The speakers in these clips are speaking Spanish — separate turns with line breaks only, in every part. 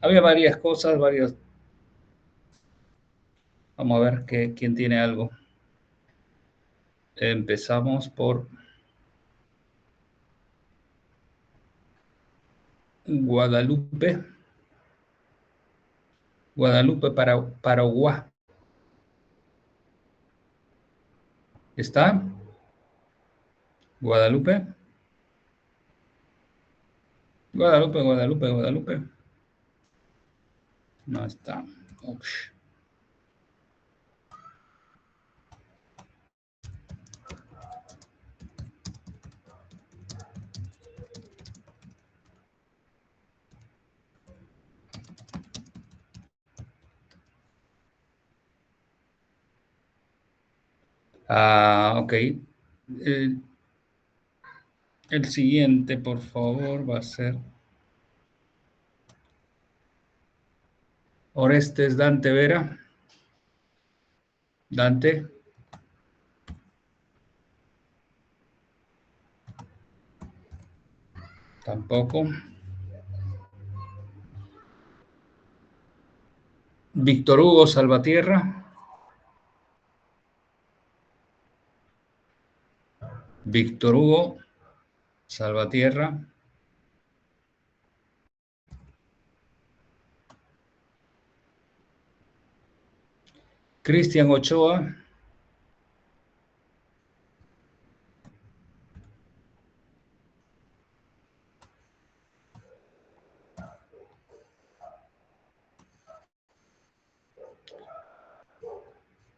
Había varias cosas, varios. Vamos a ver quién tiene algo. Empezamos por Guadalupe. Guadalupe para Paraguay. ¿Está? Guadalupe. Guadalupe, Guadalupe, Guadalupe. No está. Ush. Ok. El siguiente, por favor, va a ser Orestes Dante Vera. Dante. Tampoco. Víctor Hugo Salvatierra. Víctor Hugo Salvatierra. Cristian Ochoa.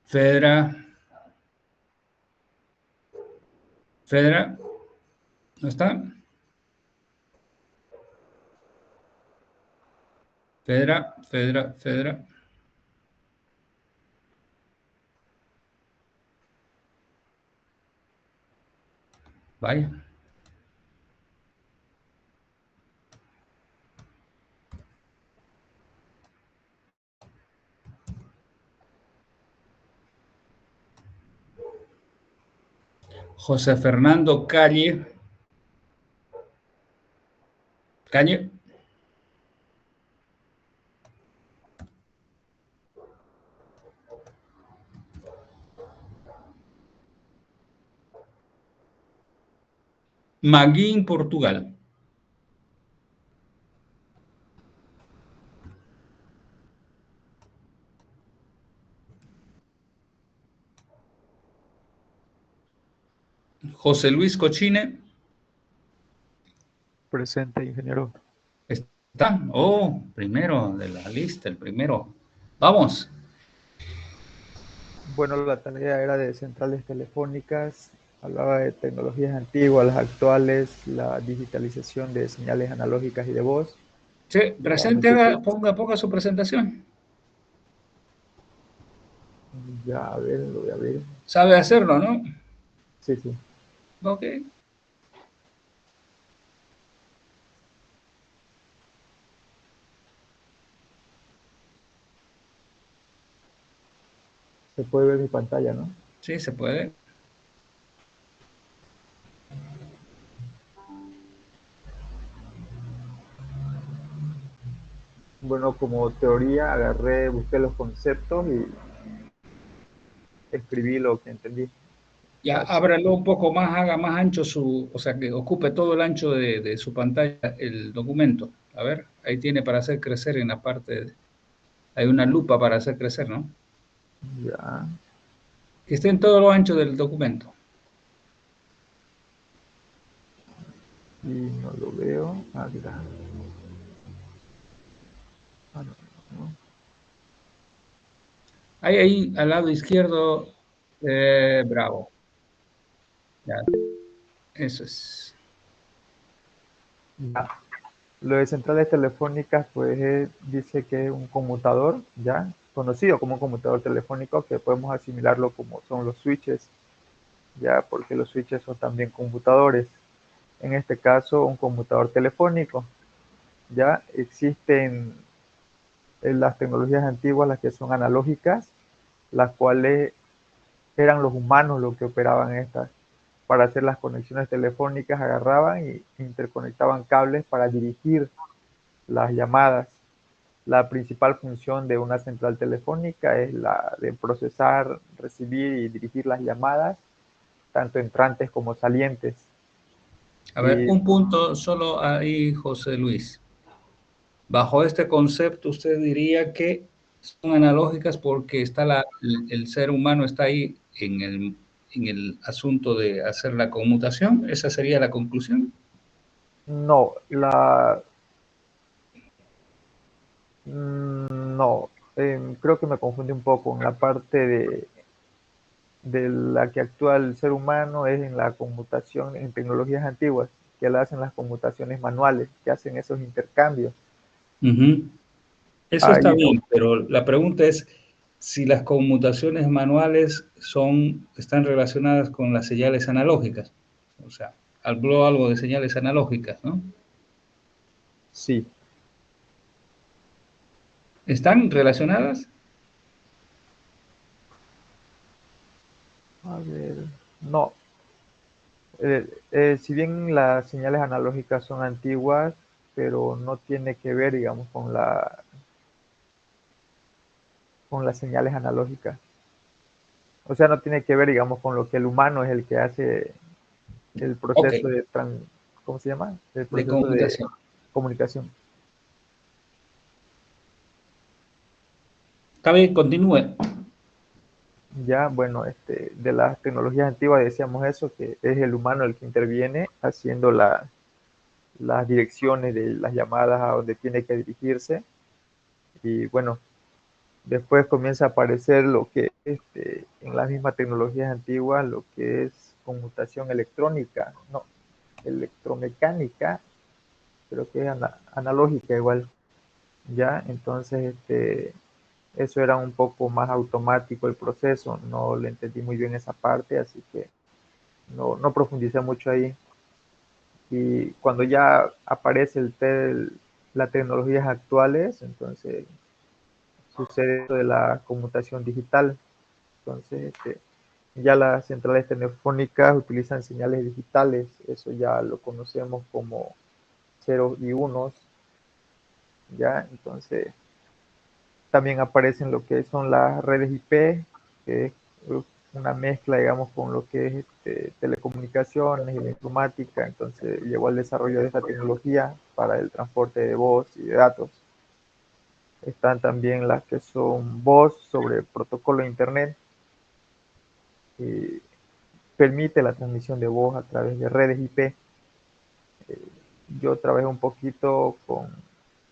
Fedra. Fedra. ¿No está? Fedra, Fedra, Fedra. Vaya. José Fernando Calle. Calle. Maguín, Portugal. José Luis Cochine.
Presente, ingeniero.
Está. Oh, primero de la lista, el primero. Vamos.
Bueno, la tarea era de centrales telefónicas, hablaba de tecnologías antiguas, las actuales, la digitalización de señales analógicas y de voz.
Sí,
Ya,
presente, ponga su presentación.
ya, a ver, lo voy a ver.
Sabe hacerlo, ¿no?
Sí, sí.
Ok.
Se puede ver mi pantalla, ¿no?
Sí, se puede.
Bueno, como teoría agarré, busqué los conceptos y escribí lo que entendí.
Ya
Así.
ábralo un poco más, haga más ancho su, o sea, que ocupe todo el ancho de su pantalla el documento. A ver, ahí tiene para hacer crecer en la parte, hay una lupa para hacer crecer, ¿no?
Ya.
Que esté en todo lo ancho del documento.
Y no lo veo. Ah, mira. Ah, no, no.
Ahí al lado izquierdo, bravo. Ya, eso es.
Ya. Lo de centrales telefónicas, pues dice que es un conmutador, ya conocido como un conmutador telefónico, que podemos asimilarlo como son los switches, ya porque los switches son también computadores. En este caso, un conmutador telefónico. Ya existen las tecnologías antiguas, las que son analógicas, las cuales eran los humanos los que operaban estas. Para hacer las conexiones telefónicas agarraban y interconectaban cables para dirigir las llamadas. La principal función de una central telefónica es la de procesar, recibir y dirigir las llamadas, tanto entrantes como salientes.
A ver,
Y
un punto solo ahí, José Luis. Bajo este concepto, usted diría que son analógicas porque el ser humano está ahí en el asunto de hacer la conmutación. ¿Esa sería la conclusión?
no, no, creo que me confundí un poco en la parte de la que actúa el ser humano es en la conmutación en tecnologías antiguas, que la hacen las conmutaciones manuales, que hacen esos intercambios.
Ujú. Eso está
Ahí no,
bien, pero la pregunta es si las conmutaciones manuales están relacionadas con las señales analógicas. O sea, habló algo de señales analógicas, ¿no?
sí.
¿Están relacionadas?
A ver, no. Si bien las señales analógicas son antiguas, pero no tiene que ver, digamos, con las señales analógicas. O sea, no tiene que ver, digamos, con lo que el humano es el que hace el
Ok,
proceso ¿cómo se llama? El
de
proceso de
conmutación.
comunicación.
Está bien, continúe.
Ya, bueno, de las tecnologías antiguas decíamos eso, que es el humano el que interviene haciendo las direcciones de las llamadas a donde tiene que dirigirse. Y bueno, después comienza a aparecer lo que en las mismas tecnologías antiguas, lo que es conmutación electrónica, no, electromecánica, creo que es analógica igual, ya, entonces eso era un poco más automático el proceso, no le entendí muy bien esa parte, así que no profundicé mucho ahí. Y cuando ya aparece las tecnologías actuales, entonces sucede esto de la conmutación digital. Entonces, ya las centrales telefónicas utilizan señales digitales, eso ya lo conocemos como ceros y unos, ya, entonces también aparecen lo que son las redes IP, que es una mezcla, digamos, con lo que es telecomunicaciones y la informática, entonces llegó al desarrollo de esta tecnología para el transporte de voz y de datos. Están también las que son voz sobre protocolo de Internet, que permite la transmisión de voz a través de redes IP. Yo trabajé un poquito con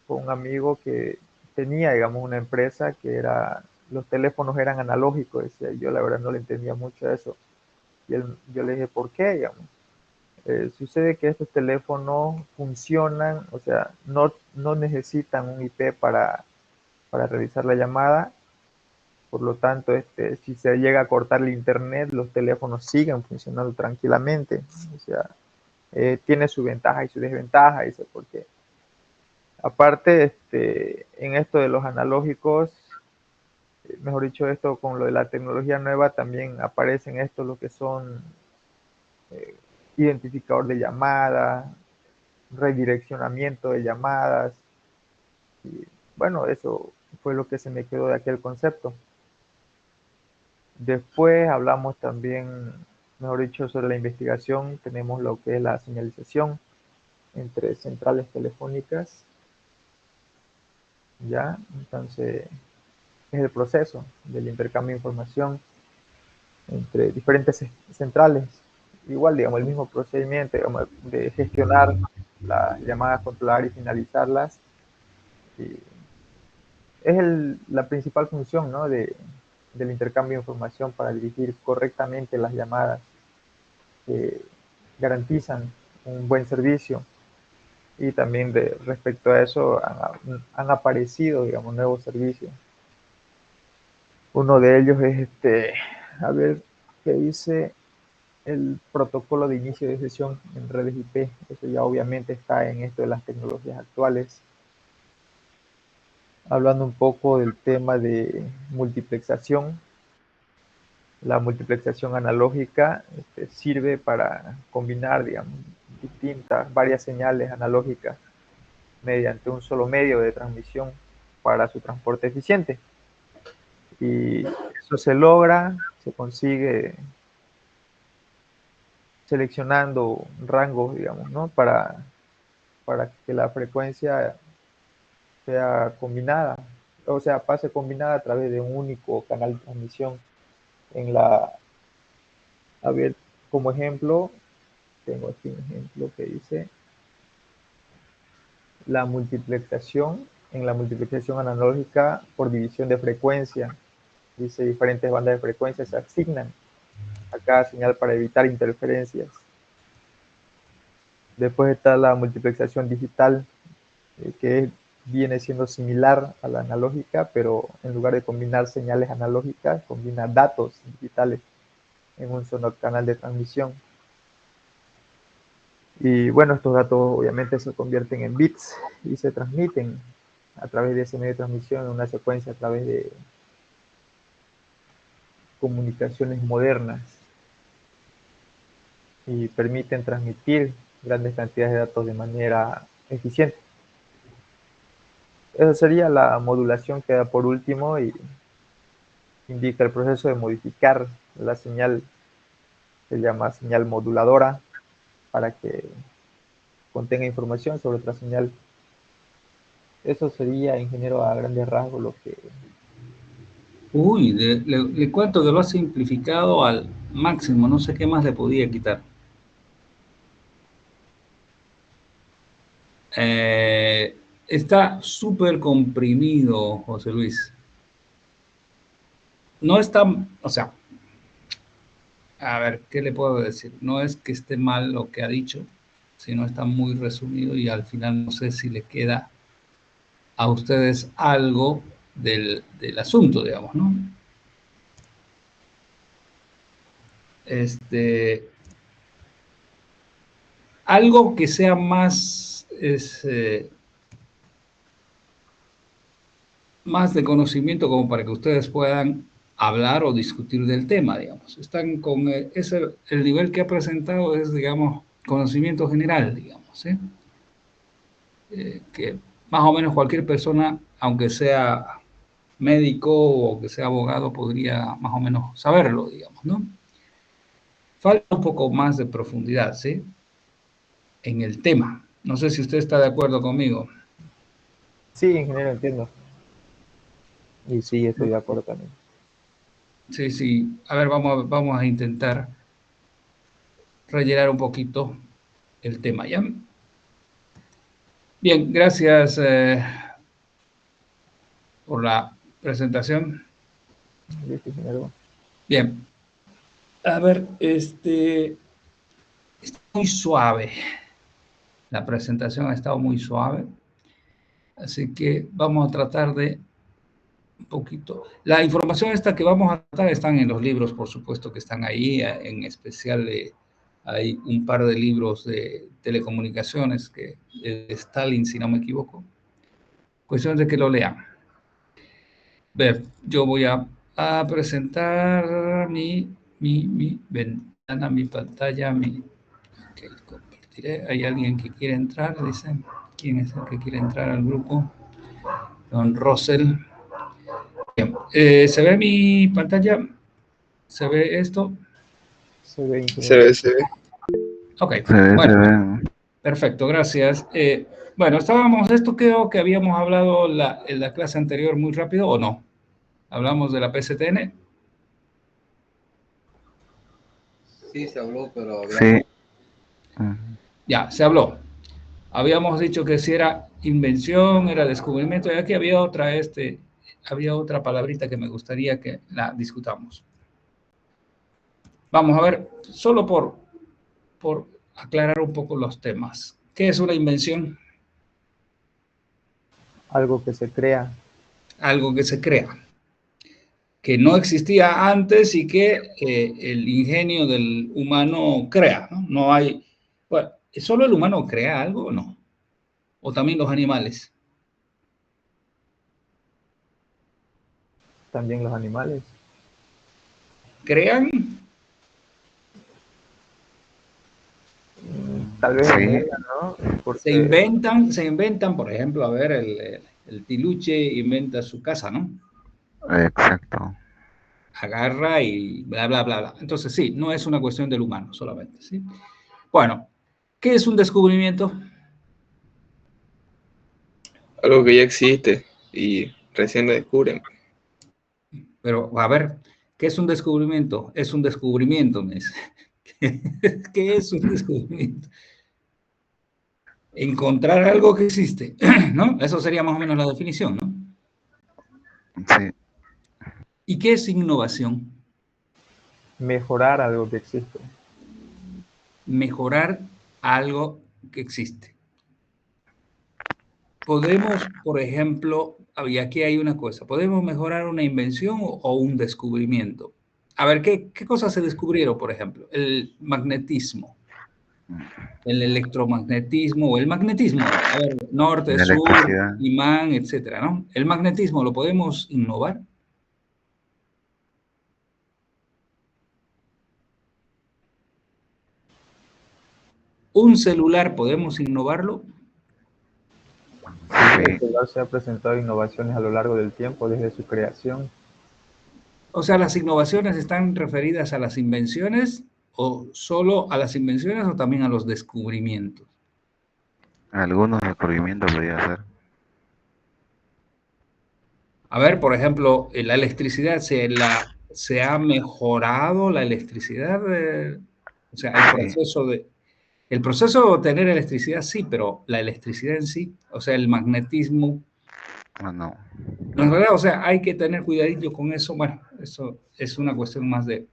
un amigo que tenía, digamos, una empresa que los teléfonos eran analógicos, decía, yo la verdad no le entendía mucho a eso. Y yo le dije, ¿por qué? Digamos, sucede que estos teléfonos funcionan, o sea, no necesitan un IP para realizar la llamada, por lo tanto, si se llega a cortar el internet, los teléfonos siguen funcionando tranquilamente. O sea, tiene su ventaja y su desventaja, dice, porque aparte, en esto de los analógicos, mejor dicho, esto con lo de la tecnología nueva, también aparecen esto lo que son eh, identificador de llamadas, redireccionamiento de llamadas, y bueno, eso fue lo que se me quedó de aquel concepto. Después hablamos también, mejor dicho, sobre la investigación, tenemos lo que es la señalización entre centrales telefónicas, ¿ya? Entonces, es el proceso del intercambio de información entre diferentes centrales. Igual, digamos, el mismo procedimiento, digamos, de gestionar las llamadas, controlar y finalizarlas. Y es la principal función, ¿no? Del intercambio de información para dirigir correctamente las llamadas que garantizan un buen servicio. Y también respecto a eso han aparecido, digamos, nuevos servicios. Uno de ellos es a ver, qué dice el protocolo de inicio de sesión en redes IP. Eso ya obviamente está en esto de las tecnologías actuales. Hablando un poco del tema de multiplexación, la multiplexación analógica sirve para combinar, digamos, varias señales analógicas mediante un solo medio de transmisión. para su transporte eficiente. Y eso se logra, se consigue seleccionando rangos, digamos, ¿no? Para que la frecuencia sea combinada, o sea, pase combinada a través de un único canal de transmisión. En la, a ver, como ejemplo, tengo aquí un ejemplo que dice la multiplexación, en la multiplexación analógica por división de frecuencia. Dice diferentes bandas de frecuencia se asignan a cada señal para evitar interferencias. Después está la multiplexación digital, que viene siendo similar a la analógica, pero en lugar de combinar señales analógicas, combina datos digitales en un solo canal de transmisión. Y bueno, estos datos obviamente se convierten en bits y se transmiten a través de ese medio de transmisión en una secuencia a través de comunicaciones modernas y permiten transmitir grandes cantidades de datos de manera eficiente. Esa sería la modulación que da por último y indica el proceso de modificar la señal, se llama señal moduladora, para que contenga información sobre otra señal. Eso sería, ingeniero, a grandes rasgos lo que...
Uy, le cuento que lo ha simplificado al máximo, no sé qué más le podía quitar. Está súper comprimido, José Luis. No está, o sea, a ver, ¿qué le puedo decir? No es que esté mal lo que ha dicho, sino está muy resumido y al final no sé si le queda a ustedes algo del asunto, digamos, ¿no? Algo que sea más, más de conocimiento como para que ustedes puedan hablar o discutir del tema, digamos. Están con el nivel que ha presentado es, digamos, conocimiento general, digamos, ¿eh? Que más o menos cualquier persona, aunque sea médico o que sea abogado, podría más o menos saberlo, digamos, ¿no? Falta un poco más de profundidad, ¿sí? En el tema. No sé si usted está de acuerdo conmigo.
Sí, ingeniero, entiendo. Y sí, estoy de acuerdo también.
Sí, sí. A ver, vamos a intentar rellenar un poquito el tema, ¿ya? Bien, gracias por la presentación.
Listo, ingeniero.
Bien, a ver, está muy suave. La presentación ha estado muy suave, así que vamos a tratar de un poquito. La información esta que vamos a tratar están en los libros, por supuesto que están ahí, en especial hay un par de libros de telecomunicaciones que de Stalin, si no me equivoco. Cuestión de que lo lean. Ver, yo voy a presentar mi ventana, mi pantalla, okay, compartiré. Hay alguien que quiere entrar, dicen. ¿Quién es el que quiere entrar al grupo? Don Russell. Bien, ¿se ve mi pantalla? ¿Se ve esto?
Se ve,
Se
ingeniero.
ve, se ve.
Ok,
Se ve,
bueno,
se ve.
perfecto, gracias. Bueno, esto creo que habíamos hablado en la clase anterior muy rápido, ¿o no? Hablamos de la PCTN.
Sí, se habló, pero sí.
Ya, se habló. Habíamos dicho que si era invención, era descubrimiento, y aquí había otra palabrita que me gustaría que la discutamos. Vamos a ver, solo por aclarar un poco los temas. ¿Qué es una invención?
Algo que se crea.
Algo que se crea, que no existía antes y que el ingenio del humano crea, ¿no? No hay, bueno, ¿solo el humano crea algo o no? ¿O también los animales?
También los animales.
¿Crean?
Tal vez en
Sí.
medida, ¿no? Porque
Se inventan, por ejemplo, a ver, El Tiluche inventa su casa, ¿no?
Exacto.
Agarra y bla, bla, bla, bla. Entonces, sí, no es una cuestión del humano solamente, ¿sí? Bueno, ¿qué es un descubrimiento?
Algo que ya existe y recién lo descubren.
Pero, a ver, ¿qué es un descubrimiento? Es un descubrimiento, me dice. ¿Qué es un descubrimiento? Encontrar algo que existe, ¿no? Eso sería más o menos la definición, ¿no?
Sí.
¿Y qué es innovación?
Mejorar algo que existe.
Mejorar algo que existe. Podemos, por ejemplo, y aquí hay una cosa, podemos mejorar una invención o un descubrimiento. A ver, ¿qué cosas se descubrieron, por ejemplo? El magnetismo, el electromagnetismo o el magnetismo. A ver, norte,
La
sur,
electricidad.
imán, etcétera, ¿no? El magnetismo, ¿lo podemos innovar? ¿Un celular podemos innovarlo?
Sí, el
Sí.
celular se ha presentado innovaciones a lo largo del tiempo, desde su creación.
O sea, ¿las innovaciones están referidas a las invenciones o solo a las invenciones o también a los descubrimientos?
Algunos descubrimientos podría hacer.
A ver, por ejemplo, la electricidad, ¿se ha mejorado la electricidad? O sea,
Sí.
el proceso de obtener electricidad sí, pero la electricidad en sí, o sea, el magnetismo,
O no.
no es verdad, o sea, hay que tener cuidadillo con eso. Bueno, eso es una cuestión más de...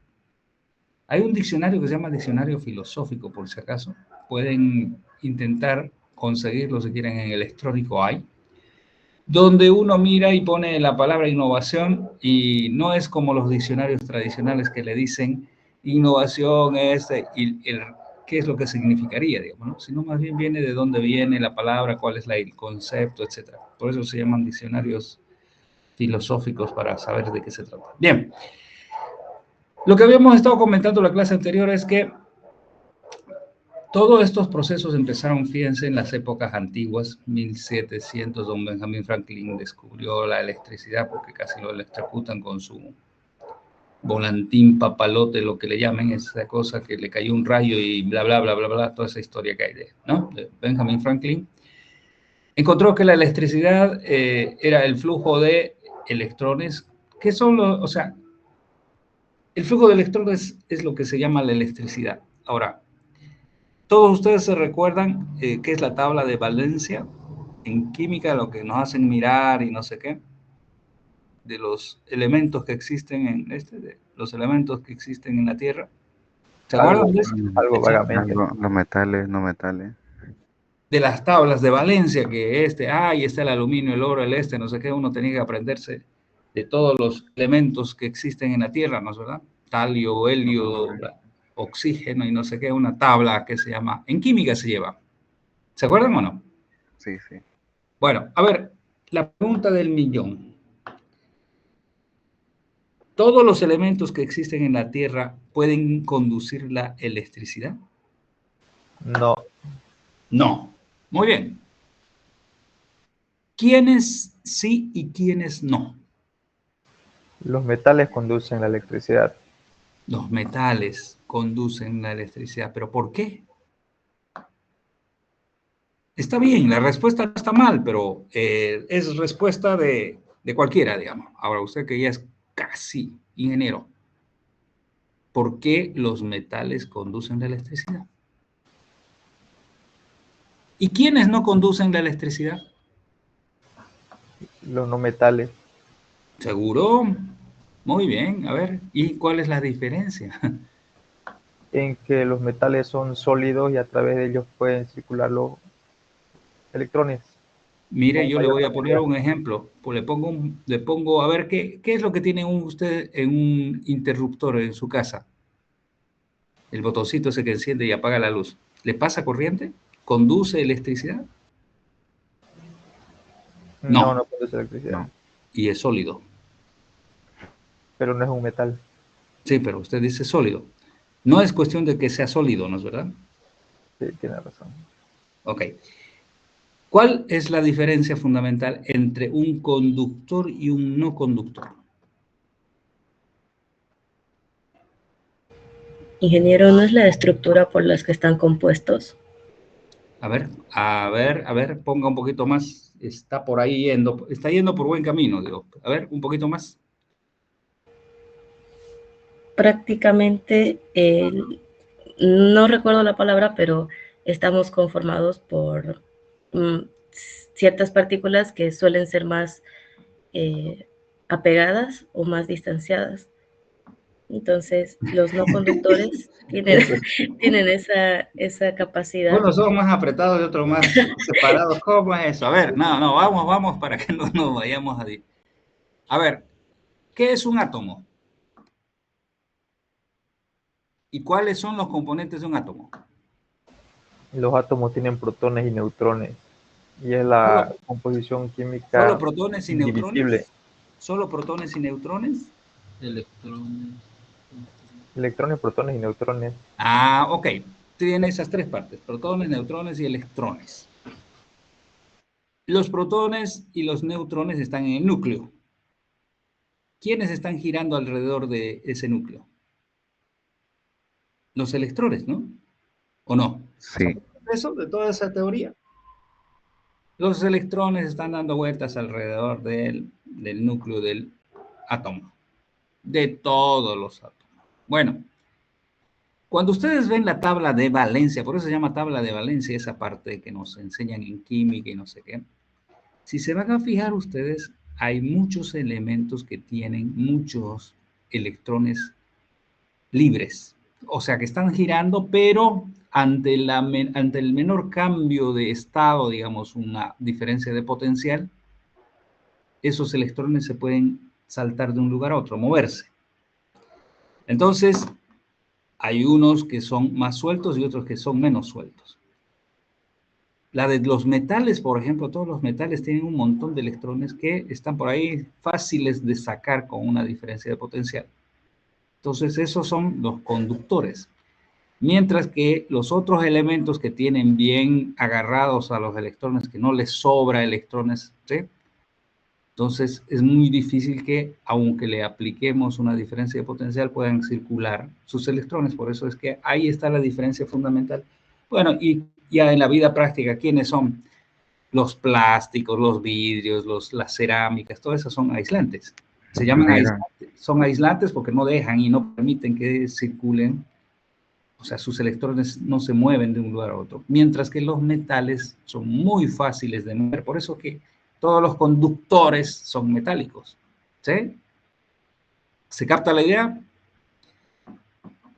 Hay un diccionario que se llama diccionario filosófico, por si acaso. Pueden intentar conseguirlo si quieren en electrónico hay, donde uno mira y pone la palabra innovación y no es como los diccionarios tradicionales que le dicen innovación es qué es lo que significaría, digamos, ¿no? Sino más bien viene de dónde viene la palabra, cuál es el concepto, etcétera. Por eso se llaman diccionarios filosóficos para saber de qué se trata. Bien, lo que habíamos estado comentando en la clase anterior es que todos estos procesos empezaron, fíjense, en las épocas antiguas, 1700, don Benjamin Franklin descubrió la electricidad porque casi lo electrocutan con su volantín papalote, lo que le llamen, esa cosa que le cayó un rayo y bla, bla, bla, bla, bla, toda esa historia que hay ¿no? De Benjamin Franklin. Encontró que la electricidad era el flujo de electrones, que son los, o sea, el flujo de electrones es lo que se llama la electricidad. Ahora, todos ustedes se recuerdan qué es la tabla de valencia en química, lo que nos hacen mirar y no sé qué, de los elementos que existen de los elementos que existen en la Tierra. ¿Se acuerdan
Algo,
de eso?
algo
Sí.
vagamente.
Los metales, no metales.
De las tablas de valencia, que ahí está el aluminio, el oro, el no sé qué, uno tenía que aprenderse de todos los elementos que existen en la Tierra, ¿no es verdad? Talio, helio, oxígeno y no sé qué, una tabla que se llama, en química se lleva. ¿Se acuerdan o no?
Sí, sí.
Bueno, a ver, la pregunta del millón. ¿Todos los elementos que existen en la Tierra pueden conducir la electricidad?
No,
No. Muy bien. ¿Quiénes sí y quiénes no?
los metales conducen la electricidad.
Los metales conducen la electricidad. ¿Pero por qué? Está bien, la respuesta no está mal, pero es respuesta de cualquiera, digamos. Ahora, usted que ya es casi ingeniero, ¿por qué los metales conducen la electricidad? ¿Y quiénes no conducen la electricidad?
Los no metales,
¿Seguro? Muy bien, a ver, ¿y cuál es la diferencia?
en que los metales son sólidos y a través de ellos pueden circular los electrones
Mire,
con
yo le
mayor
voy a poner
facilidad.
un ejemplo. Pues le pongo, a ver, ¿qué es lo que tiene usted en un interruptor en su casa? El botoncito ese que enciende y apaga la luz. ¿Le pasa corriente? ¿Conduce electricidad?
No,
No,
no conduce electricidad,
No.
y es sólido.
pero no es un metal.
Sí, pero usted dice sólido. No es cuestión de que sea sólido, ¿no es verdad?
Sí, tiene razón.
Ok. ¿Cuál es la diferencia fundamental entre un conductor y un no conductor?
Ingeniero, ¿no es la estructura por las que están compuestos?
A ver, ponga un poquito más. Está por ahí yendo, está yendo por buen camino, digo. A ver, un poquito más.
Prácticamente, no recuerdo la palabra, pero estamos conformados por mm, ciertas partículas que suelen ser más apegadas o más distanciadas. Entonces, los no conductores tienen, tienen esa capacidad.
Unos son más apretados y otros más separados. ¿Cómo es eso? A ver, no, vamos para que no nos vayamos a... A ver, ¿qué es un átomo? ¿Y cuáles son los componentes de un átomo?
Los átomos tienen protones y neutrones y es
¿Solo,
la composición
solo
química
protones y
indivisible.
neutrones? ¿Solo protones y neutrones?
Electrones.
Electrones, protones y neutrones.
Ah, ok. Tiene esas tres partes, protones, neutrones y electrones. Los protones y los neutrones están en el núcleo. ¿Quiénes están girando alrededor de ese núcleo? Los electrones, ¿no? ¿O no?
Sí,
Eso, de toda esa teoría. Los electrones están dando vueltas alrededor del núcleo del átomo, de todos los átomos. Bueno, cuando ustedes ven la tabla de valencia, por eso se llama tabla de valencia, esa parte que nos enseñan en química y no sé qué, si se van a fijar ustedes, hay muchos elementos que tienen muchos electrones libres, o sea que están girando, pero ante el menor cambio de estado, digamos, una diferencia de potencial, esos electrones se pueden saltar de un lugar a otro, moverse. Entonces, hay unos que son más sueltos y otros que son menos sueltos. La de los metales, por ejemplo, todos los metales tienen un montón de electrones que están por ahí fáciles de sacar con una diferencia de potencial. Entonces, esos son los conductores. Mientras que los otros elementos que tienen bien agarrados a los electrones, que no les sobra electrones, ¿sí? Entonces es muy difícil que, aunque le apliquemos una diferencia de potencial, puedan circular sus electrones. Por eso es que ahí está la diferencia fundamental. Bueno, y ya en la vida práctica, ¿quiénes son? Los plásticos, los vidrios, las cerámicas, todas esas son aislantes. Se llaman
mira,
aislantes. Son aislantes porque no dejan y no permiten que circulen, o sea, sus electrones no se mueven de un lugar a otro, mientras que los metales son muy fáciles de mover, por eso que todos los conductores son metálicos, ¿sí? ¿Se capta la idea?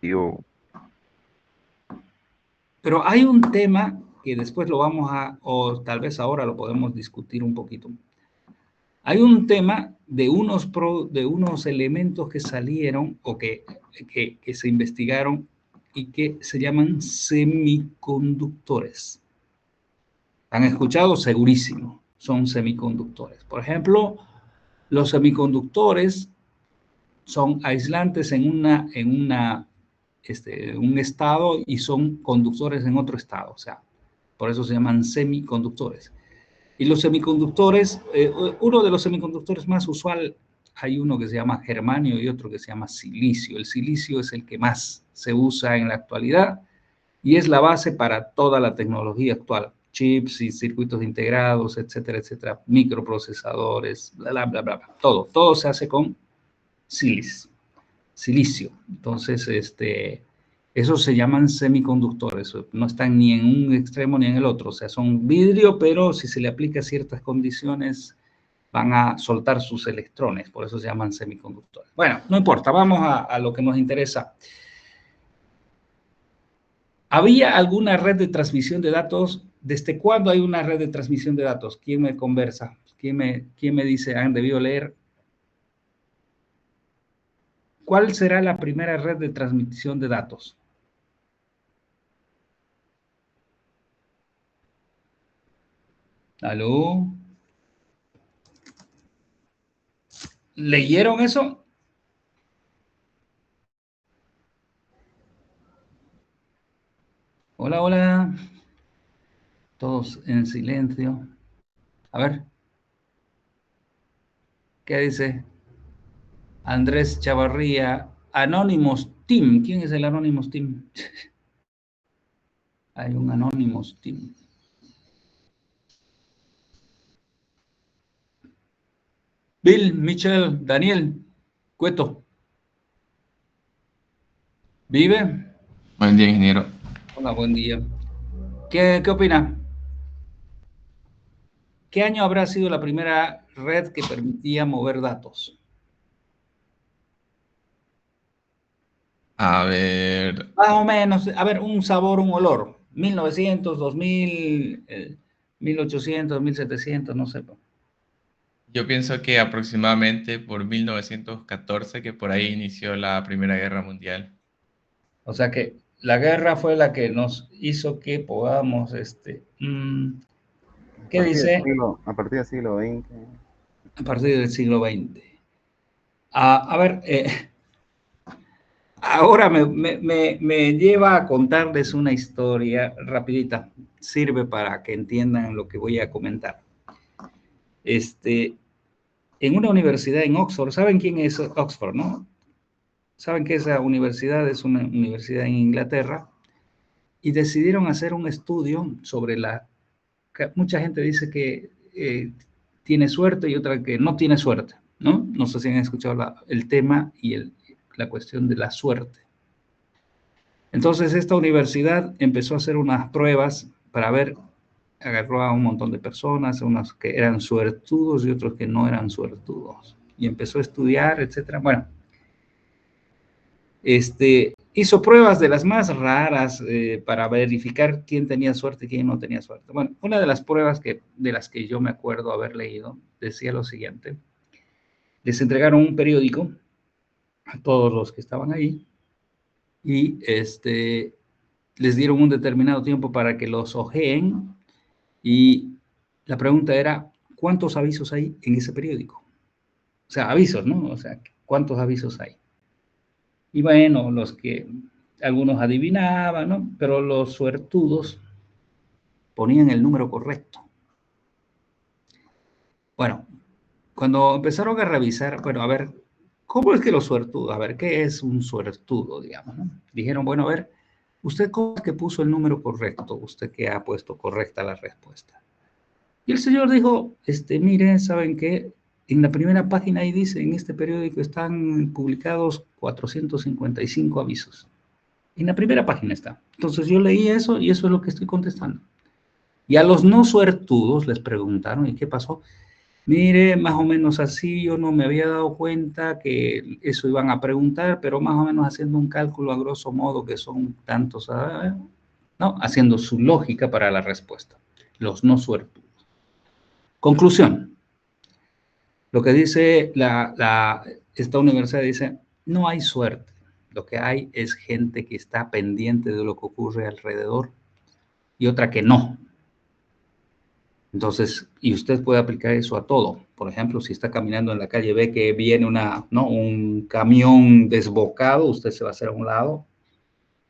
yo,
Pero hay un tema que después lo vamos a, o tal vez ahora lo podemos discutir un poquito. Hay un tema de unos elementos que salieron o que se investigaron y que se llaman semiconductores. ¿Han escuchado? Segurísimo. Son semiconductores. Por ejemplo, los semiconductores son aislantes un estado y son conductores en otro estado. O sea, por eso se llaman semiconductores. Y los semiconductores, uno de los semiconductores más usual, hay uno que se llama germanio y otro que se llama silicio. El silicio es el que más se usa en la actualidad y es la base para toda la tecnología actual. Chips y circuitos integrados, etcétera, etcétera, microprocesadores, bla, bla, bla, bla. Todo se hace con silicio. Entonces, esos se llaman semiconductores, no están ni en un extremo ni en el otro, o sea, son vidrio, pero si se le aplica ciertas condiciones, van a soltar sus electrones, por eso se llaman semiconductores. Bueno, no importa, vamos a lo que nos interesa. ¿Había alguna red de transmisión de datos? ¿Desde cuándo hay una red de transmisión de datos? ¿Quién me conversa? ¿Quién me dice, han debido leer? ¿Cuál será la primera red de transmisión de datos? ¿Aló? ¿Leyeron eso? Hola, hola. Todos en silencio. A ver. ¿Qué dice? Andrés Chavarría. Anonymous Team. ¿Quién es el Anonymous Team? Hay un Anonymous Team. Bill, Michelle, Daniel, Cueto. ¿Vive?
Buen día, ingeniero.
Hola, buen día. ¿Qué opina? ¿Qué año habrá sido la primera red que permitía mover datos?
A ver,
Más o menos, a ver, un sabor, un olor. 1900, 2000, 1800, 1700, no sé.
yo pienso que aproximadamente por 1914, que por ahí inició la Primera Guerra Mundial.
O sea que la guerra fue la que nos hizo que podamos, ¿qué dice?
A partir del siglo XX.
A partir del siglo XX. A ver, ahora me lleva a contarles una historia rapidita. Sirve para que entiendan lo que voy a comentar. En una universidad en Oxford, ¿saben quién es Oxford, no? Saben que esa universidad es una universidad en Inglaterra y decidieron hacer un estudio sobre mucha gente dice que tiene suerte y otra que no tiene suerte, ¿no? No sé si han escuchado el tema y la cuestión de la suerte. Entonces, esta universidad empezó a hacer unas pruebas para ver, agarró a un montón de personas, unos que eran suertudos y otros que no eran suertudos, y empezó a estudiar, etcétera. Bueno, hizo pruebas de las más raras para verificar quién tenía suerte y quién no tenía suerte. Bueno, una de las pruebas de las que yo me acuerdo haber leído decía lo siguiente. Les entregaron un periódico a todos los que estaban ahí y les dieron un determinado tiempo para que los hojeen y la pregunta era, ¿cuántos avisos hay en ese periódico? O sea, avisos, ¿no? O sea, ¿cuántos avisos hay? Y bueno, algunos adivinaban, ¿no? Pero los suertudos ponían el número correcto. Bueno, cuando empezaron a revisar, bueno, a ver, ¿cómo es que los suertudos? A ver, ¿qué es un suertudo, digamos, ¿no? Dijeron, bueno, a ver, ¿usted cómo es que puso el número correcto? ¿Usted que ha puesto correcta la respuesta? Y el señor dijo, mire, ¿saben qué? En la primera página ahí dice, en este periódico están publicados 455 avisos. En la primera página está. Entonces yo leí eso y eso es lo que estoy contestando. Y a los no suertudos les preguntaron, ¿y qué pasó? Mire, más o menos así, yo no me había dado cuenta que eso iban a preguntar, pero más o menos haciendo un cálculo a grosso modo que son tantos, ¿no? Haciendo su lógica para la respuesta. Los no suertudos. Conclusión. Lo que dice esta universidad dice, no hay suerte. Lo que hay es gente que está pendiente de lo que ocurre alrededor y otra que no. Entonces, y usted puede aplicar eso a todo. Por ejemplo, si está caminando en la calle, ve que viene un camión desbocado, usted se va a hacer a un lado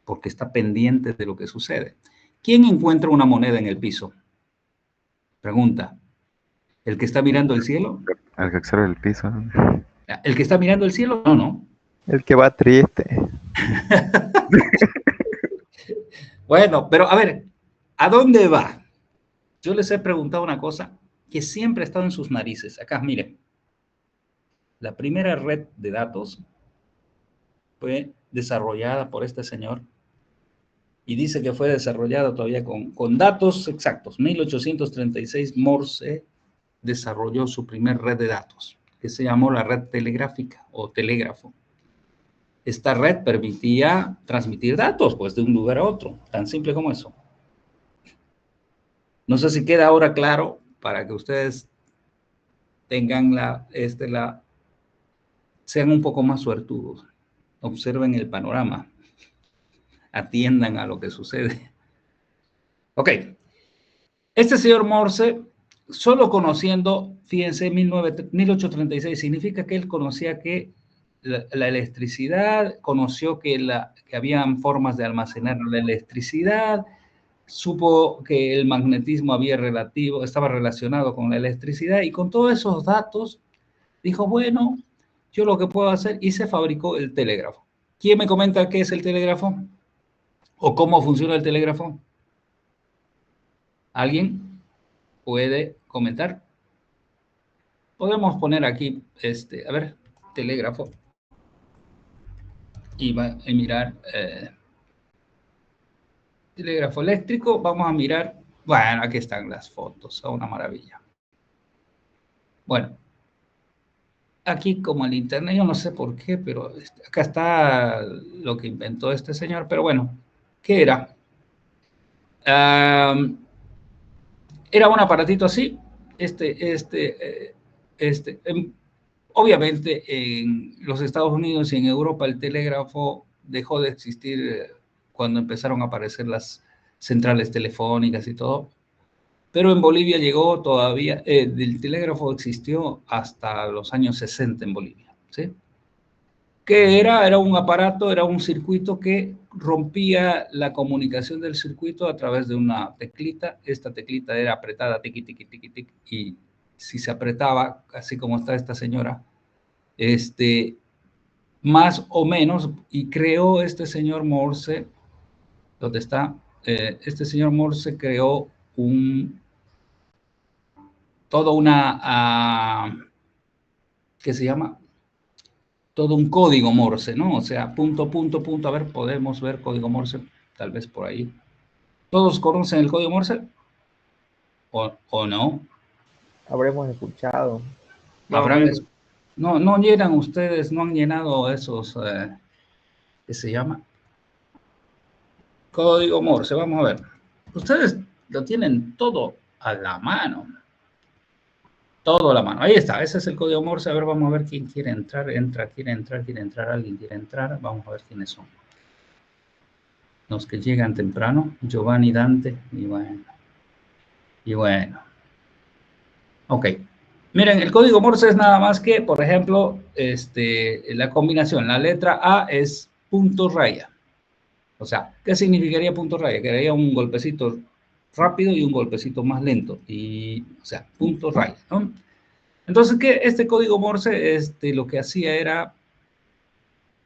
porque está pendiente de lo que sucede. ¿Quién encuentra una moneda en el piso? Pregunta. ¿El que está mirando el cielo?
El que observa el piso.
¿El que está mirando el cielo? No, no.
El que va triste.
Bueno, pero a ver, ¿a dónde va? Yo les he preguntado una cosa que siempre ha estado en sus narices. Acá, miren. La primera red de datos fue desarrollada por este señor y dice que fue desarrollada todavía con datos exactos. 1836 Morse desarrolló su primer red de datos, que se llamó la red telegráfica o telégrafo. Esta red permitía transmitir datos, pues, de un lugar a otro, tan simple como eso. No sé si queda ahora claro para que ustedes tengan sean un poco más suertudos, observen el panorama, atiendan a lo que sucede. Ok, este señor Morse, solo conociendo, fíjense, 1836, significa que él conocía que la electricidad, conoció que habían formas de almacenar la electricidad, supo que el magnetismo estaba relacionado con la electricidad, y con todos esos datos dijo, bueno, yo lo que puedo hacer, y se fabricó el telégrafo. ¿Quién me comenta qué es el telégrafo? ¿O cómo funciona el telégrafo? ¿Alguien puede comentar? Podemos poner aquí, a ver, telégrafo, y va a mirar telégrafo eléctrico. Vamos a mirar, bueno, aquí están las fotos, una maravilla. Bueno, aquí como el internet, yo no sé por qué, pero acá está lo que inventó este señor, pero bueno, ¿qué era? Era un aparatito así, obviamente en los Estados Unidos y en Europa el telégrafo dejó de existir cuando empezaron a aparecer las centrales telefónicas y todo, pero en Bolivia llegó todavía, el telégrafo existió hasta los años 60 en Bolivia, ¿sí? ¿Qué era? Era un aparato, era un circuito que rompía la comunicación del circuito a través de una teclita. Esta teclita era apretada, tiqui, tiqui, tiqui, tiqui, y si se apretaba, así como está esta señora, más o menos, y creó este señor Morse, ¿dónde está? Este señor Morse creó toda una, ¿qué se llama? Todo un código Morse, ¿no? O sea, punto, punto, punto. A ver, podemos ver código Morse, tal vez por ahí. ¿Todos conocen el código Morse? ¿O no?
Habremos escuchado.
No llenan ustedes, no han llenado esos, ¿qué se llama? Código Morse, vamos a ver. Ustedes lo tienen todo a la mano. Todo a la mano. Ahí está, ese es el código Morse. A ver, vamos a ver quién quiere entrar. Quiere entrar, alguien quiere entrar. Vamos a ver quiénes son. Los que llegan temprano, Giovanni, Dante, y bueno. Ok. Miren, el código Morse es nada más que, por ejemplo, la combinación. La letra A es punto raya. O sea, ¿qué significaría punto raya? Que haría un golpecito rápido y un golpecito más lento. O sea, punto raya, ¿no? Entonces, este código Morse, lo que hacía era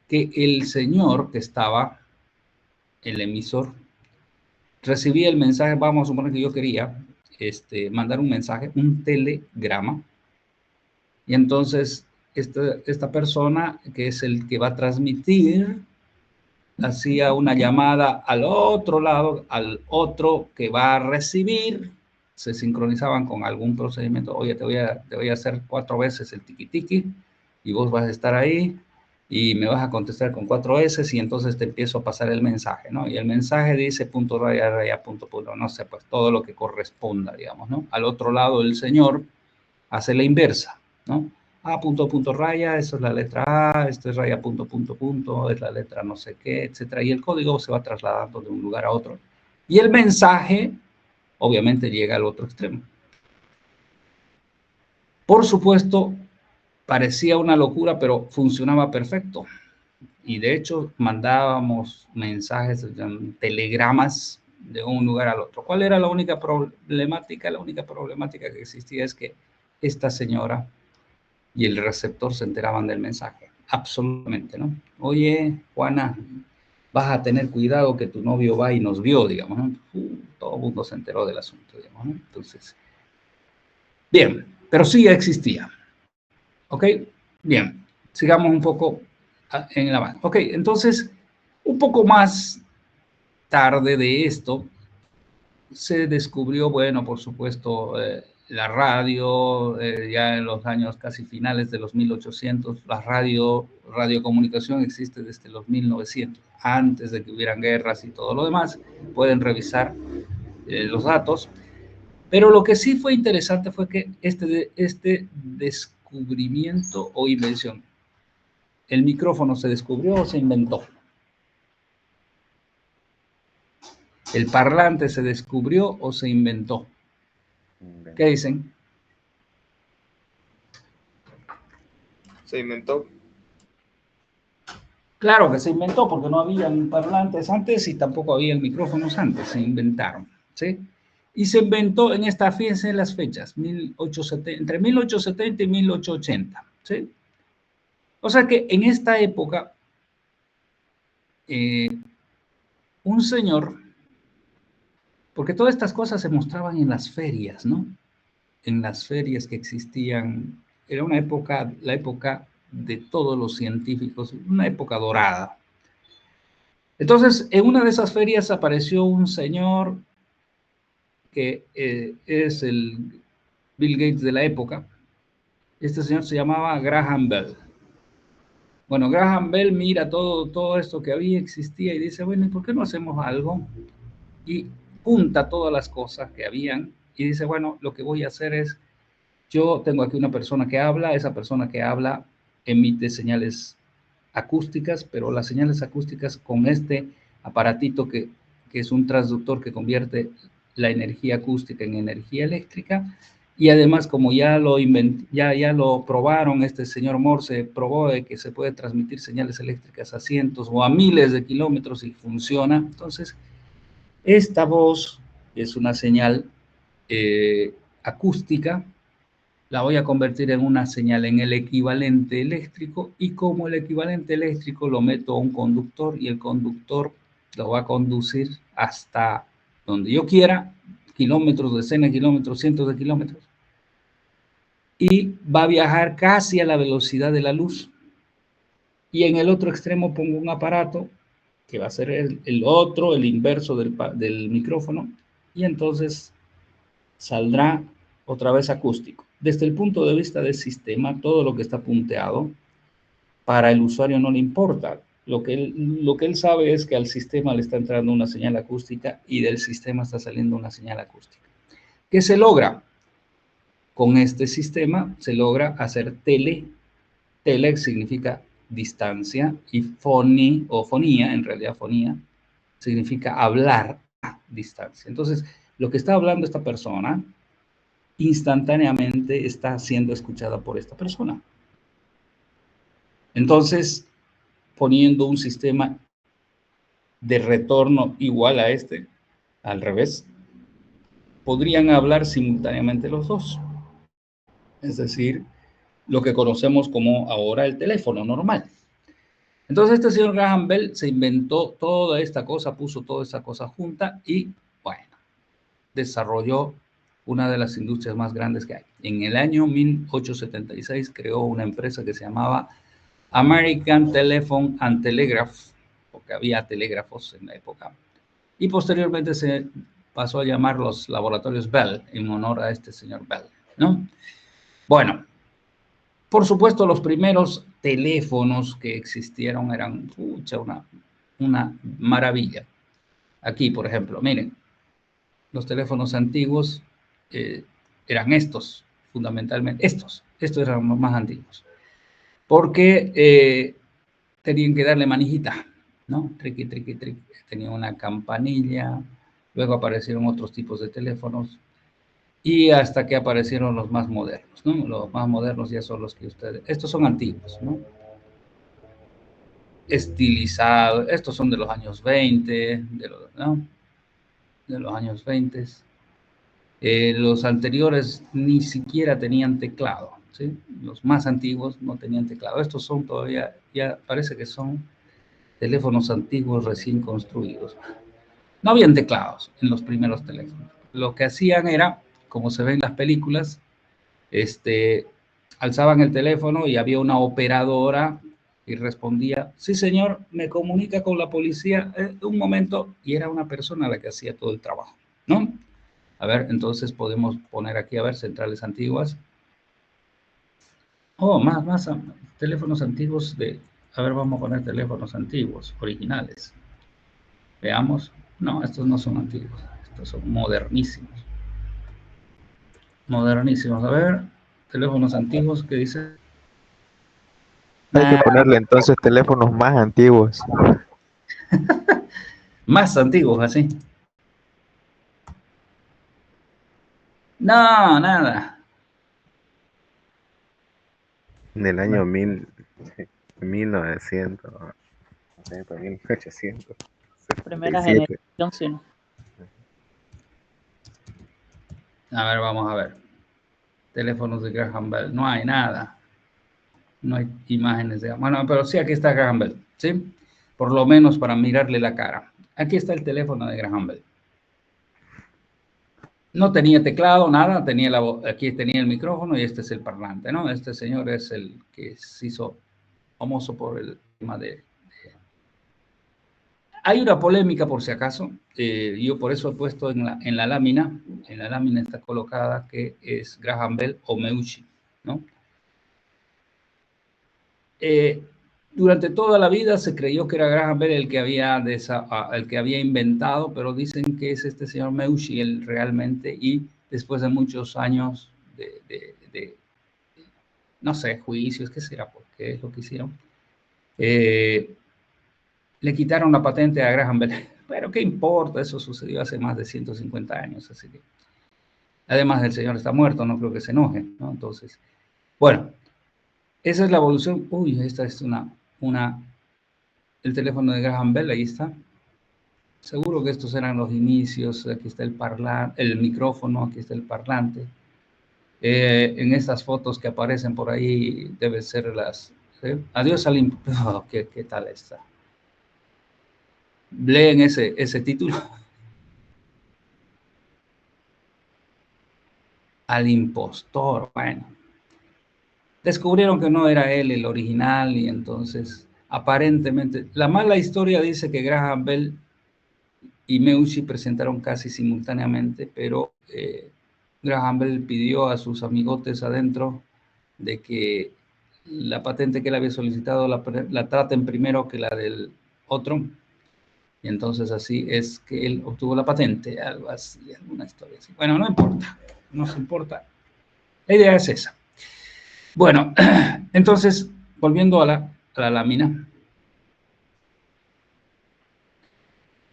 que el señor que estaba, el emisor, recibía el mensaje. Vamos a suponer que yo quería mandar un mensaje, un telegrama, y entonces esta persona, que es el que va a transmitir, hacía una llamada al otro lado, al otro que va a recibir, se sincronizaban con algún procedimiento. Oye, te voy a hacer 4 veces el tiki-tiki, y vos vas a estar ahí, y me vas a contestar con 4 veces, y entonces te empiezo a pasar el mensaje, ¿no? Y el mensaje dice punto raya, raya, punto, punto, no sé, pues todo lo que corresponda, digamos, ¿no? Al otro lado el señor hace la inversa, ¿no? A punto, punto, raya, eso es la letra A, esto es raya, punto, punto, punto, es la letra no sé qué, etcétera. Y el código se va trasladando de un lugar a otro. Y el mensaje, obviamente, llega al otro extremo. Por supuesto, parecía una locura, pero funcionaba perfecto. Y de hecho, mandábamos mensajes, telegramas, de un lugar al otro. ¿Cuál era la única problemática? La única problemática que existía es que esta señora y el receptor se enteraban del mensaje. Absolutamente, ¿no? Oye, Juana, vas a tener cuidado que tu novio va y nos vio, digamos, ¿no? Todo el mundo se enteró del asunto, digamos, ¿no? Entonces, bien, pero sí existía. ¿Ok? Bien, sigamos un poco en el avance. Ok, entonces, un poco más tarde de esto, se descubrió, bueno, por supuesto, la radio, ya en los años casi finales de los 1800, la radiocomunicación existe desde los 1900, antes de que hubieran guerras y todo lo demás. Pueden revisar los datos. Pero lo que sí fue interesante fue que este descubrimiento o invención, ¿el micrófono se descubrió o se inventó? ¿El parlante se descubrió o se inventó? ¿Qué dicen?
Se inventó.
Claro que se inventó, porque no había parlantes antes y tampoco había micrófonos antes, se inventaron. ¿sí? Y se inventó en esta, fíjense las fechas, 1870, entre 1870 y 1880, ¿sí? O sea que en esta época, un señor, porque todas estas cosas se mostraban en las ferias, ¿no? En las ferias que existían, era una época, la época de todos los científicos, una época dorada. Entonces, en una de esas ferias apareció un señor que es el Bill Gates de la época. Este señor se llamaba Graham Bell. Bueno, Graham Bell mira todo esto que había, existía y dice, bueno, ¿y por qué no hacemos algo? Y junta todas las cosas que habían y dice, bueno, lo que voy a hacer es, yo tengo aquí una persona que habla, esa persona que habla emite señales acústicas, pero las señales acústicas con este aparatito que es un transductor que convierte la energía acústica en energía eléctrica, y además como ya lo probaron, este señor Morse probó de que se puede transmitir señales eléctricas a cientos o a miles de kilómetros y funciona. Entonces, esta voz es una señal acústica, la voy a convertir en una señal en el equivalente eléctrico, y como el equivalente eléctrico lo meto a un conductor y el conductor lo va a conducir hasta donde yo quiera, kilómetros, decenas de kilómetros, cientos de kilómetros, y va a viajar casi a la velocidad de la luz. Y en el otro extremo pongo un aparato que va a ser el inverso del micrófono, y entonces saldrá otra vez acústico. Desde el punto de vista del sistema, todo lo que está punteado, para el usuario no le importa. Lo que él sabe es que al sistema le está entrando una señal acústica y del sistema está saliendo una señal acústica. ¿Qué se logra? Con este sistema se logra hacer tele. Tele significa distancia y fonía, en realidad fonía, significa hablar a distancia. Entonces, lo que está hablando esta persona instantáneamente está siendo escuchada por esta persona. Entonces, poniendo un sistema de retorno igual a este, al revés, podrían hablar simultáneamente los dos. Es decir, lo que conocemos como ahora el teléfono normal. Entonces, este señor Graham Bell se inventó toda esta cosa, puso toda esta cosa junta y, bueno, desarrolló una de las industrias más grandes que hay. En el año 1876 creó una empresa que se llamaba American Telephone and Telegraph, porque había telégrafos en la época, y posteriormente se pasó a llamar los laboratorios Bell, en honor a este señor Bell, ¿no? Bueno, por supuesto, los primeros teléfonos que existieron eran una maravilla. Aquí, por ejemplo, miren, los teléfonos antiguos eran estos, fundamentalmente, estos eran los más antiguos, porque tenían que darle manijita, ¿no? Triqui, triqui, triqui. Tenía una campanilla, luego aparecieron otros tipos de teléfonos, y hasta que aparecieron los más modernos, ¿no? Los más modernos ya son los que ustedes, estos son antiguos, ¿no? Estilizados, estos son de los años 20, ¿no? De los años 20. Los anteriores ni siquiera tenían teclado, ¿sí? Los más antiguos no tenían teclado. Estos son todavía, ya parece que son teléfonos antiguos recién construidos. No habían teclados en los primeros teléfonos. Lo que hacían era, como se ve en las películas, alzaban el teléfono y había una operadora y respondía, sí señor, me comunica con la policía, un momento, y era una persona la que hacía todo el trabajo, ¿no? A ver, entonces podemos poner aquí, a ver, centrales antiguas. Oh, más teléfonos antiguos a ver, vamos a poner teléfonos antiguos, originales. Veamos. No, estos no son antiguos, estos son modernísimos. Modernísimos, a ver, teléfonos antiguos, ¿qué dice?
Hay que ponerle entonces teléfonos más antiguos.
Más antiguos, así. No, nada.
En el año 1900, no sé, 1800.
Primera
67.
generación, sí.
A ver, vamos a ver. Teléfonos de Graham Bell. No hay nada. No hay imágenes de... Bueno, pero sí, aquí está Graham Bell, ¿sí? Por lo menos para mirarle la cara. Aquí está el teléfono de Graham Bell. No tenía teclado, nada, tenía aquí tenía el micrófono y este es el parlante, ¿no? Este señor es el que se hizo famoso por el tema de... Hay una polémica, por si acaso, yo por eso he puesto en la lámina está colocada que es Graham Bell o Meucci, ¿no? Durante toda la vida se creyó que era Graham Bell el que había inventado, pero dicen que es este señor Meucci el realmente, y después de muchos años de no sé, juicios, qué será, por qué es lo que hicieron, le quitaron la patente a Graham Bell. Pero qué importa, eso sucedió hace más de 150 años, así que además el señor está muerto, no creo que se enoje, ¿no? Entonces, bueno, esa es la evolución. Uy, esta es el teléfono de Graham Bell, ahí está. Seguro que estos eran los inicios. Aquí está el micrófono, aquí está el parlante. En estas fotos que aparecen por ahí deben ser las... ¿sí? Adiós al... Oh, ¿qué tal está? Leen ese título. Al impostor, bueno. Descubrieron que no era él el original y entonces aparentemente... La mala historia dice que Graham Bell y Meucci presentaron casi simultáneamente, pero Graham Bell pidió a sus amigotes adentro de que la patente que él había solicitado la traten primero que la del otro, y entonces así es que él obtuvo la patente, algo así, alguna historia así. Bueno, no importa, no se importa. La idea es esa. Bueno, entonces, volviendo a la lámina.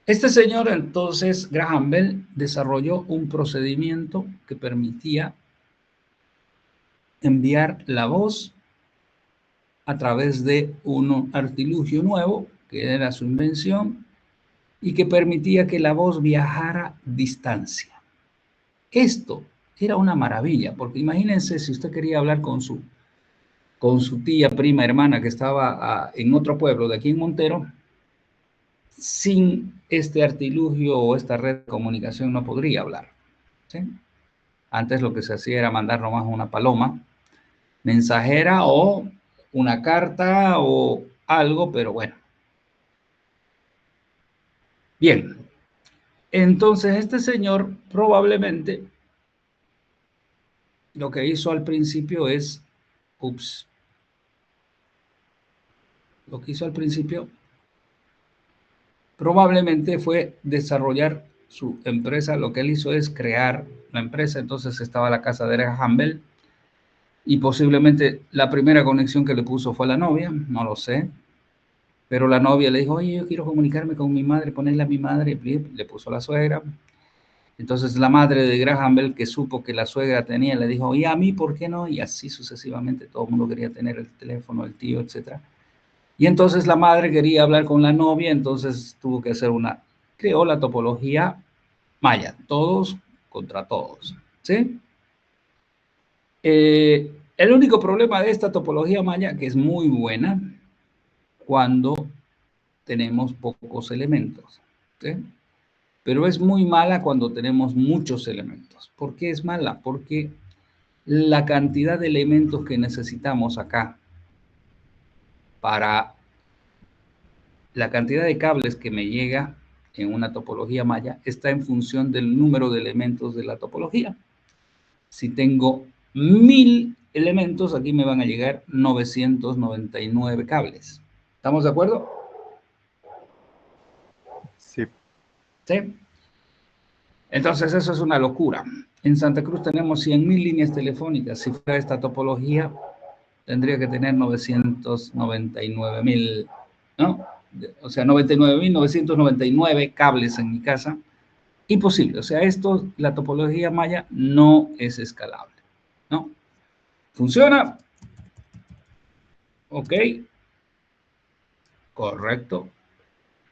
Este señor, entonces, Graham Bell, desarrolló un procedimiento que permitía enviar la voz a través de un artilugio nuevo, que era su invención, y que permitía que la voz viajara distancia. Esto era una maravilla, porque imagínense si usted quería hablar con su tía, prima, hermana, que estaba en otro pueblo de aquí en Montero, sin este artilugio o esta red de comunicación no podría hablar, ¿sí? Antes lo que se hacía era mandar nomás una paloma mensajera o una carta o algo, pero bueno. Bien, entonces este señor probablemente lo que hizo al principio es, lo que hizo al principio probablemente fue desarrollar su empresa. Lo que él hizo es crear la empresa. Entonces estaba la casa de Graham Bell y posiblemente la primera conexión que le puso fue a la novia, no lo sé. Pero la novia le dijo, oye, yo quiero comunicarme con mi madre, ponerle a mi madre, le puso a la suegra. Entonces la madre de Graham Bell, que supo que la suegra tenía, le dijo, ¿y a mí por qué no? Y así sucesivamente, todo el mundo quería tener el teléfono, el tío, etc. Y entonces la madre quería hablar con la novia, entonces tuvo que hacer creó la topología maya, todos contra todos, ¿sí? El único problema de esta topología maya, que es muy buena, cuando tenemos pocos elementos, ¿sí? Pero es muy mala cuando tenemos muchos elementos. ¿Por qué es mala? Porque la cantidad de elementos que necesitamos acá para la cantidad de cables que me llega en una topología maya está en función del número de elementos de la topología. Si tengo 1000 elementos, aquí me van a llegar 999 cables. ¿Estamos de acuerdo?
Sí.
¿Sí? Entonces eso es una locura. En Santa Cruz tenemos 100.000 líneas telefónicas. Si fuera esta topología, tendría que tener 999.000, ¿no? O sea, 99.999 cables en mi casa. Imposible. O sea, la topología maya no es escalable, ¿no? ¿Funciona? Ok. Correcto.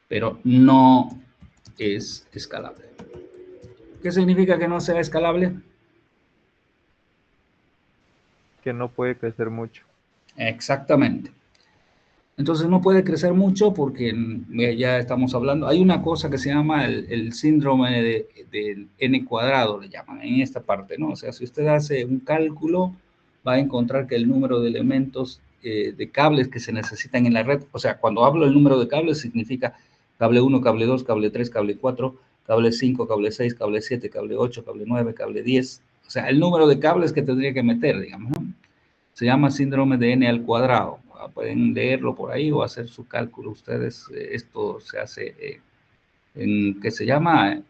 Pero no es escalable. ¿Qué significa que no sea escalable?
Que no puede crecer mucho.
Exactamente. Entonces no puede crecer mucho porque ya estamos hablando, hay una cosa que se llama el síndrome del n cuadrado, le llaman en esta parte, ¿no? O sea, si usted hace un cálculo, va a encontrar que el número de elementos de cables que se necesitan en la red, o sea, cuando hablo del número de cables, significa cable 1, cable 2, cable 3, cable 4, cable 5, cable 6, cable 7, cable 8, cable 9, cable 10, o sea, el número de cables que tendría que meter, digamos, ¿no? Se llama síndrome de n al cuadrado. Pueden leerlo por ahí o hacer su cálculo ustedes. Esto se hace en, ¿qué se llama?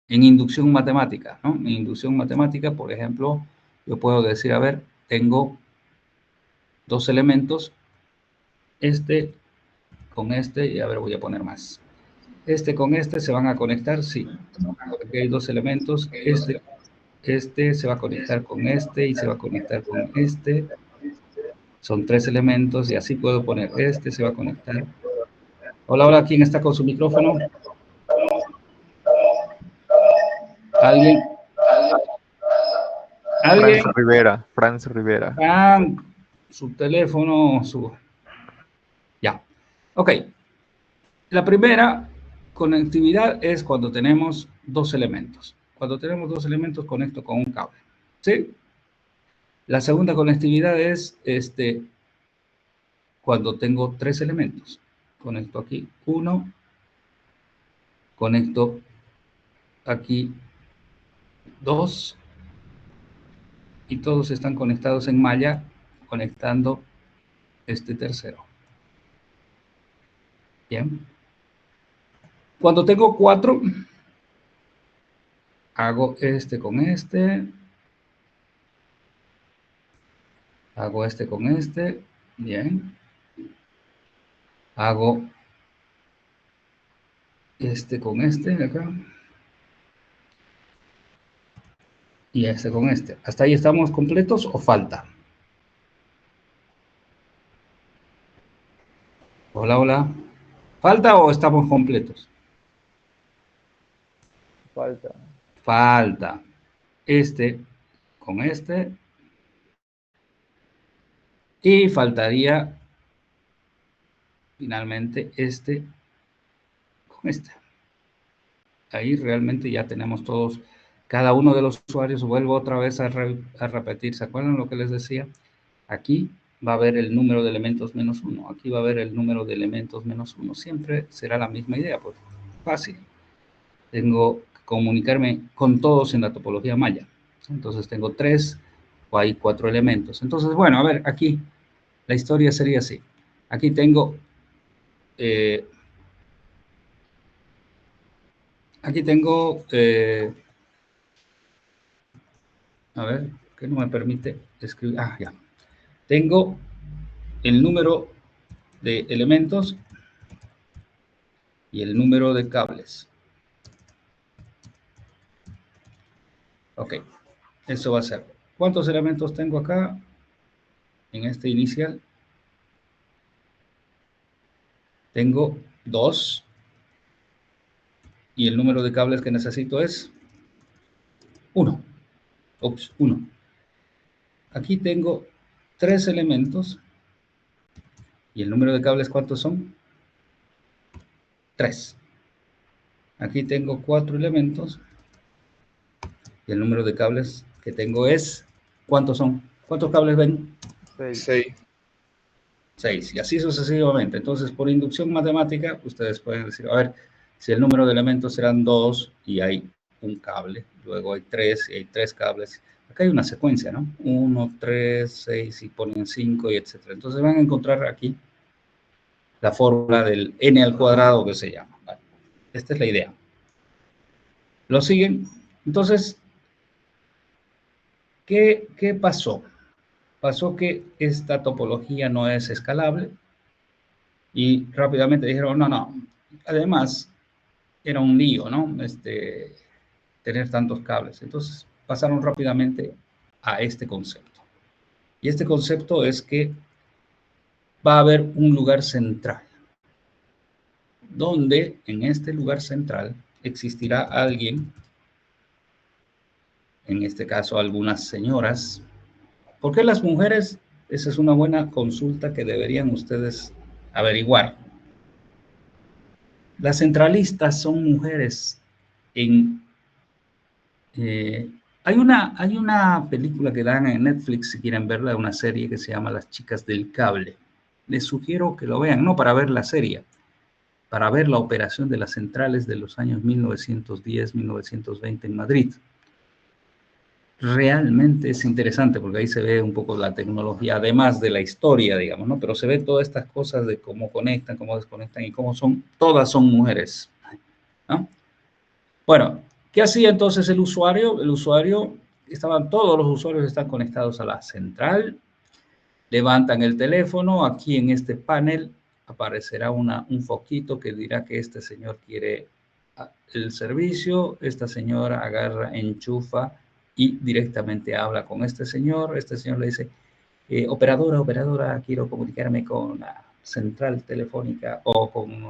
En inducción matemática, ¿no? En inducción matemática, por ejemplo, yo puedo decir, a ver, tengo dos elementos, este con este, y a ver, voy a poner más. Este con este se van a conectar, sí. Aquí hay dos elementos, este se va a conectar con este y se va a conectar con este. Son tres elementos y así puedo poner, este se va a conectar. Hola, hola, ¿quién está con su micrófono? ¿Alguien? ¿Alguien?
Franz Rivera.
Su teléfono, Ya. Ok. La primera conectividad es cuando tenemos dos elementos. Cuando tenemos dos elementos, conecto con un cable. ¿Sí? La segunda conectividad es cuando tengo tres elementos. Conecto aquí uno, conecto aquí dos, y todos están conectados en malla, conectando este tercero. Bien. Cuando tengo cuatro, hago este con este, hago este con este, bien. Hago este con este acá. Y este con este. ¿Hasta ahí estamos completos o falta? Hola, hola. ¿Falta o estamos completos?
Falta.
Falta. Este con este. Y faltaría finalmente este con este. Ahí realmente ya tenemos todos, cada uno de los usuarios. Vuelvo otra vez a repetir. ¿Se acuerdan lo que les decía? Aquí va a haber el número de elementos menos uno. Aquí va a haber el número de elementos menos uno. Siempre será la misma idea, pues fácil. Tengo que comunicarme con todos en la topología maya. Entonces tengo tres o hay cuatro elementos. Entonces, bueno, a ver, aquí la historia sería así. Aquí tengo a ver, que no me permite escribir. Ah, ya. Tengo el número de elementos y el número de cables. Ok, eso va a ser. ¿Cuántos elementos tengo acá en este inicial? Tengo 2. Y el número de cables que necesito es 1. Ups, 1. Aquí tengo 3 elementos. ¿Y el número de cables cuántos son? 3. Aquí tengo 4 elementos. Y el número de cables que tengo es, ¿cuántos son? ¿Cuántos cables ven?
6.
6. Y así sucesivamente. Entonces, por inducción matemática, ustedes pueden decir, a ver, si el número de elementos serán 2 y hay un cable, luego hay 3 y hay 3 cables. Acá hay una secuencia, ¿no? 1, 3, 6 y ponen 5 y etcétera. Entonces van a encontrar aquí la fórmula del n al cuadrado que se llama. Vale. Esta es la idea. ¿Lo siguen? Entonces, ¿qué pasó? Pasó que esta topología no es escalable y rápidamente dijeron, no. Además, era un lío, ¿no? Tener tantos cables. Entonces, pasaron rápidamente a este concepto. Y este concepto es que va a haber un lugar central, donde en este lugar central existirá alguien, en este caso algunas señoras, ¿Por qué las mujeres? Esa es una buena consulta que deberían ustedes averiguar. Las centralistas son mujeres en... hay una película que dan en Netflix, si quieren verla, una serie que se llama Las chicas del cable. Les sugiero que lo vean, no para ver la serie, para ver la operación de las centrales de los años 1910-1920 en Madrid. Realmente es interesante porque ahí se ve un poco la tecnología, además de la historia, digamos, ¿no? Pero se ve todas estas cosas de cómo conectan, cómo desconectan y cómo son, todas son mujeres, ¿no? Bueno, ¿qué hacía entonces el usuario? El usuario, todos los usuarios están conectados a la central, levantan el teléfono, aquí en este panel aparecerá un foquito que dirá que este señor quiere el servicio, esta señora agarra, enchufa y directamente habla con este señor le dice, operadora, quiero comunicarme con la central telefónica o con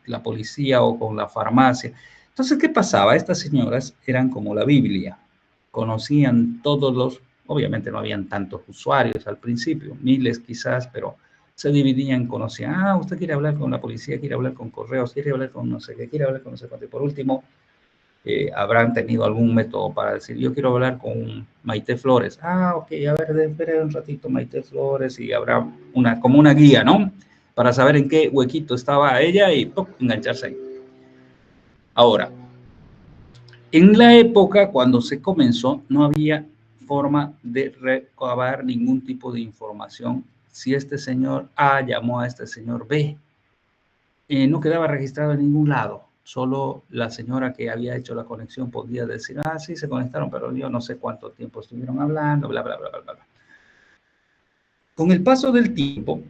la policía o con la farmacia. Entonces, ¿qué pasaba? Estas señoras eran como la Biblia, conocían obviamente no habían tantos usuarios al principio, miles quizás, pero se dividían, conocían, usted quiere hablar con la policía, quiere hablar con correos, quiere hablar con no sé qué, quiere hablar con no sé cuánto. Y por último, habrán tenido algún método para decir, yo quiero hablar con Maite Flores. Ok, a ver, espere un ratito, Maite Flores, y habrá como una guía, ¿no? Para saber en qué huequito estaba ella y ¡pum!, engancharse ahí. Ahora, en la época cuando se comenzó, no había forma de recabar ningún tipo de información. Si este señor A llamó a este señor B, no quedaba registrado en ningún lado. Solo la señora que había hecho la conexión podía decir, sí, se conectaron, pero yo no sé cuánto tiempo estuvieron hablando, bla, bla, bla, bla, bla. Con el paso del tiempo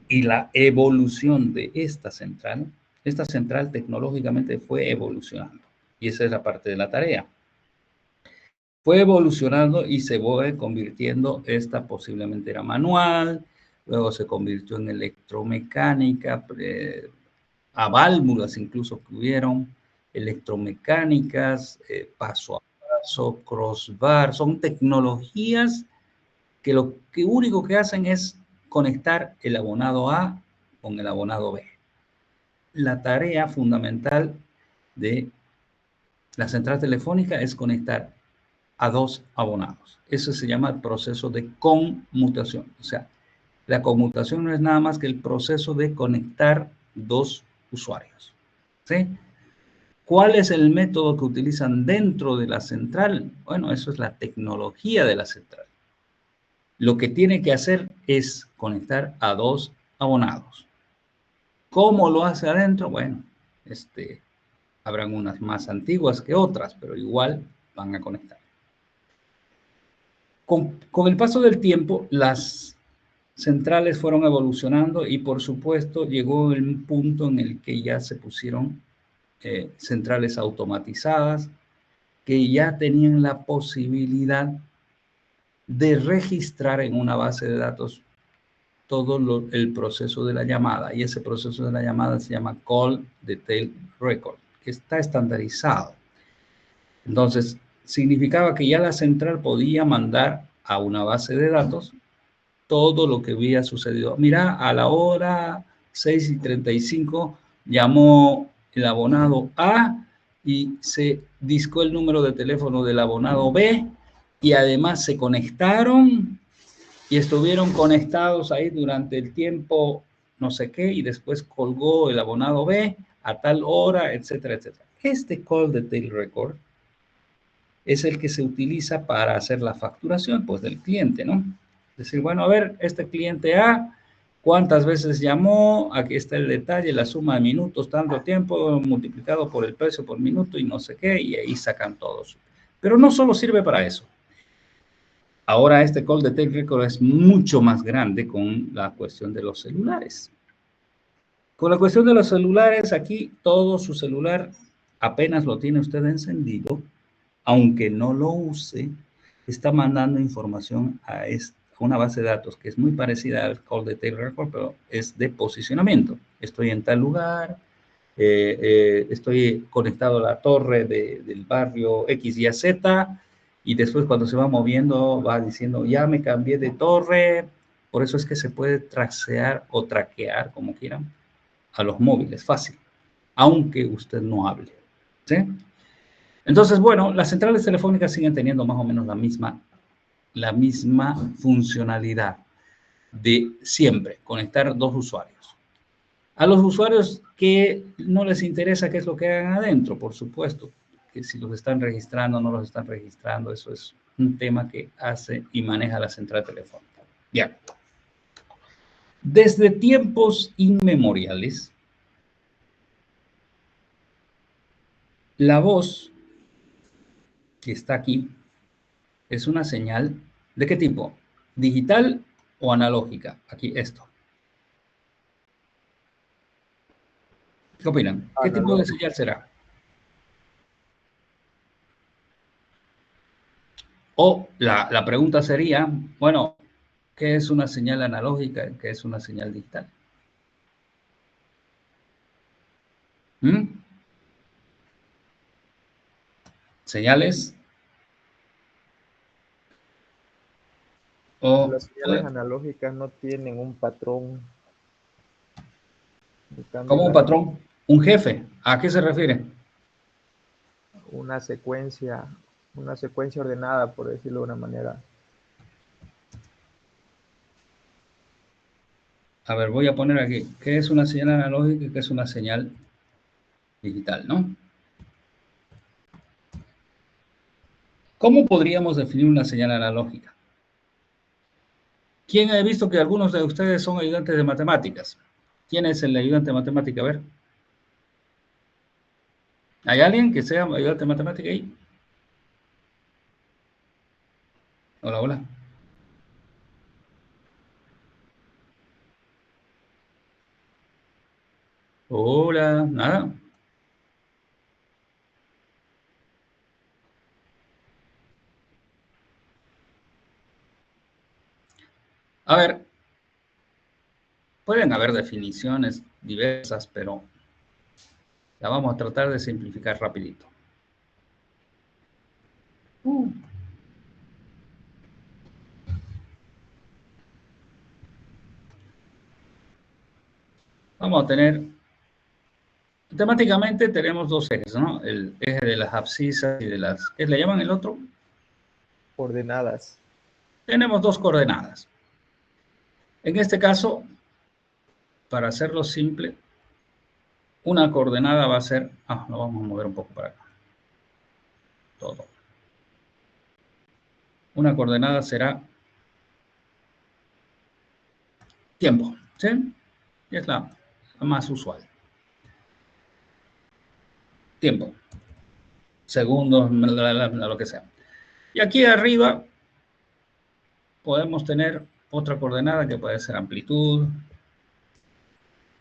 y la evolución de esta central tecnológicamente fue evolucionando. Y esa es la parte de la tarea. Fue evolucionando y se fue convirtiendo, esta posiblemente era manual, luego se convirtió en electromecánica, a válvulas incluso que hubieron, electromecánicas, paso a paso, crossbar, son tecnologías que lo único que hacen es conectar el abonado A con el abonado B. La tarea fundamental de la central telefónica es conectar a dos abonados. Eso se llama el proceso de conmutación. O sea, la conmutación no es nada más que el proceso de conectar dos usuarios. ¿Sí? ¿Cuál es el método que utilizan dentro de la central? Bueno, eso es la tecnología de la central. Lo que tiene que hacer es conectar a dos abonados. ¿Cómo lo hace adentro? Bueno, habrán unas más antiguas que otras, pero igual van a conectar. Con el paso del tiempo, las centrales fueron evolucionando y, por supuesto, llegó el punto en el que ya se pusieron centrales automatizadas que ya tenían la posibilidad de registrar en una base de datos todo el proceso de la llamada, y ese proceso de la llamada se llama Call Detail Record, que está estandarizado. Entonces, significaba que ya la central podía mandar a una base de datos todo lo que había sucedido. Mira, a la hora 6:35 llamó el abonado A y se discó el número de teléfono del abonado B y además se conectaron y estuvieron conectados ahí durante el tiempo no sé qué y después colgó el abonado B a tal hora, etcétera, etcétera. Este Call Detail Record es el que se utiliza para hacer la facturación, pues, del cliente, ¿no? Es decir, bueno, a ver, este cliente A, ¿cuántas veces llamó? Aquí está el detalle, la suma de minutos, tanto tiempo, multiplicado por el precio por minuto y no sé qué, y ahí sacan todos. Pero no solo sirve para eso. Ahora este Call Detail Record es mucho más grande con la cuestión de los celulares. Con la cuestión de los celulares, aquí todo su celular, apenas lo tiene usted encendido, aunque no lo use, está mandando información a una base de datos que es muy parecida al Call Detail Record, pero es de posicionamiento. Estoy en tal lugar, estoy conectado a la torre del barrio X, Y, Z, y después cuando se va moviendo va diciendo, ya me cambié de torre. Por eso es que se puede tracear o traquear, como quieran, a los móviles, fácil, aunque usted no hable. ¿Sí? Entonces, bueno, las centrales telefónicas siguen teniendo más o menos la misma funcionalidad de siempre, conectar dos usuarios. A los usuarios que no les interesa qué es lo que hagan adentro, por supuesto, que si los están registrando o no los están registrando, eso es un tema que hace y maneja la central telefónica. Bien. Desde tiempos inmemoriales, la voz que está aquí es una señal ¿de qué tipo? ¿Digital o analógica? Aquí esto. ¿Qué opinan? ¿Qué tipo de señal será? O la pregunta sería, bueno, ¿qué es una señal analógica? ¿Qué es una señal digital? ¿Mm? ¿Señales? O,
Las señales analógicas no tienen un patrón. En cambio,
¿cómo un patrón? ¿Un jefe? ¿A qué se refiere?
una secuencia ordenada, por decirlo de una manera.
A ver, voy a poner aquí, ¿qué es una señal analógica y qué es una señal digital, no? ¿Cómo podríamos definir una señal analógica? ¿Quién ha visto que algunos de ustedes son ayudantes de matemáticas? ¿Quién es el ayudante de matemática? A ver. ¿Hay alguien que sea ayudante de matemática ahí? Hola, hola. Hola, nada. A ver, pueden haber definiciones diversas, pero la vamos a tratar de simplificar rapidito. Vamos a tener, temáticamente tenemos dos ejes, ¿no? El eje de las abscisas y de las, ¿qué le llaman el otro?
Coordenadas.
Tenemos dos coordenadas. En este caso, para hacerlo simple, una coordenada va a ser, lo vamos a mover un poco para acá. Todo. Una coordenada será tiempo, ¿sí? Y es la más usual. Tiempo. Segundos, lo que sea. Y aquí arriba podemos tener otra coordenada que puede ser amplitud,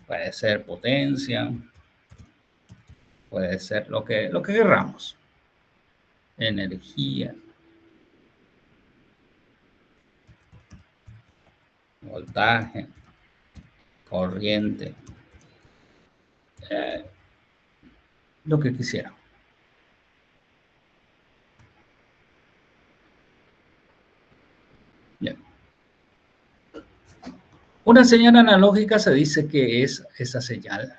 puede ser potencia, puede ser lo que querramos. Energía, voltaje, corriente, lo que quisiera. Bien. Una señal analógica se dice que es esa señal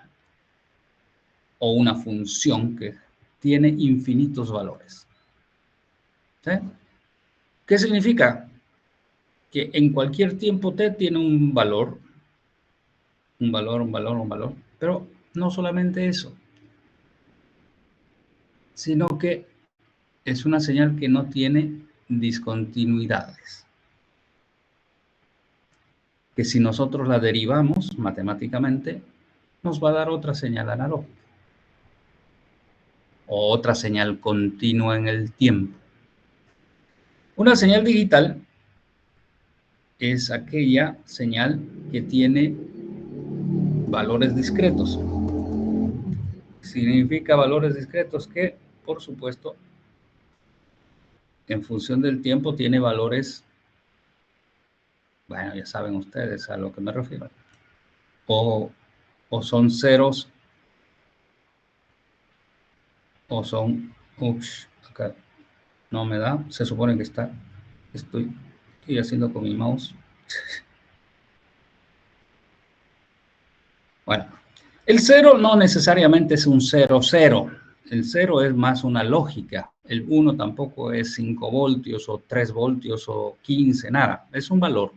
o una función que tiene infinitos valores. ¿Sí? ¿Qué significa? Que en cualquier tiempo t tiene un valor, pero no solamente eso, sino que es una señal que no tiene discontinuidades. Que si nosotros la derivamos matemáticamente, nos va a dar otra señal analógica. O otra señal continua en el tiempo. Una señal digital es aquella señal que tiene valores discretos. Significa valores discretos que, por supuesto, en función del tiempo tiene valores, bueno, ya saben ustedes a lo que me refiero. O son ceros, o son, acá, No me da, se supone que está, estoy haciendo con mi mouse. Bueno, el 0 no necesariamente es un 0, 0. El 0 es más una lógica. El 1 tampoco es 5 voltios o 3 voltios o 15, nada. Es un valor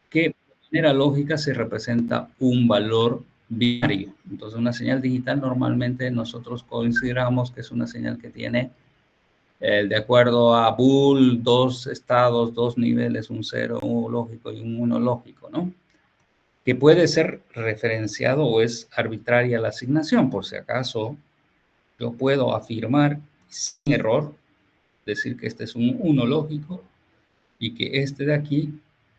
que de manera lógica se representa un valor binario. Entonces, una señal digital normalmente nosotros consideramos que es una señal que tiene, de acuerdo a Boole, 2 estados, 2 niveles, un 0 lógico y un 1 lógico, ¿no? Que puede ser referenciado o es arbitraria la asignación. Por si acaso, yo puedo afirmar sin error, decir que este es un 1 lógico y que este de aquí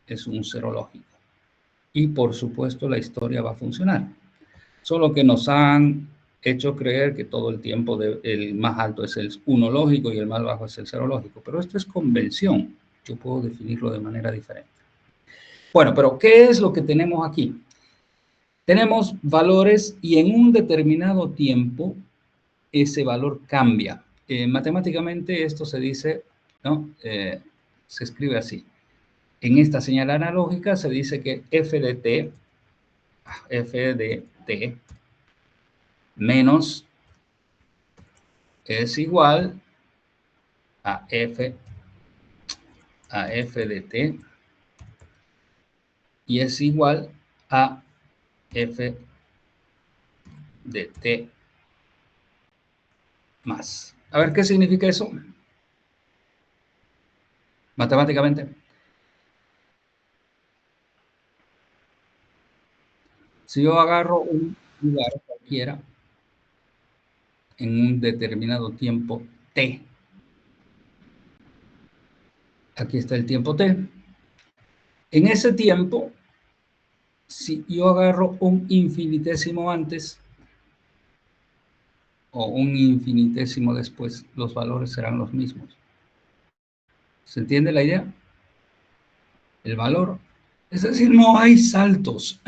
es un 0 lógico. Y por supuesto la historia va a funcionar. Solo que nos han hecho creer que todo el tiempo el más alto es el 1 lógico y el más bajo es el 0 lógico. Pero esto es convención. Yo puedo definirlo de manera diferente. Bueno, pero ¿qué es lo que tenemos aquí? Tenemos valores y en un determinado tiempo ese valor cambia. Matemáticamente esto se dice, ¿no? Se escribe así. En esta señal analógica se dice que f de t menos es igual a f de t y es igual a f de t más. A ver, ¿qué significa eso? Matemáticamente. Si yo agarro un lugar cualquiera en un determinado tiempo t, aquí está el tiempo t. En ese tiempo, si yo agarro un infinitésimo antes o un infinitésimo después, los valores serán los mismos. ¿Se entiende la idea? El valor, es decir, no hay saltos,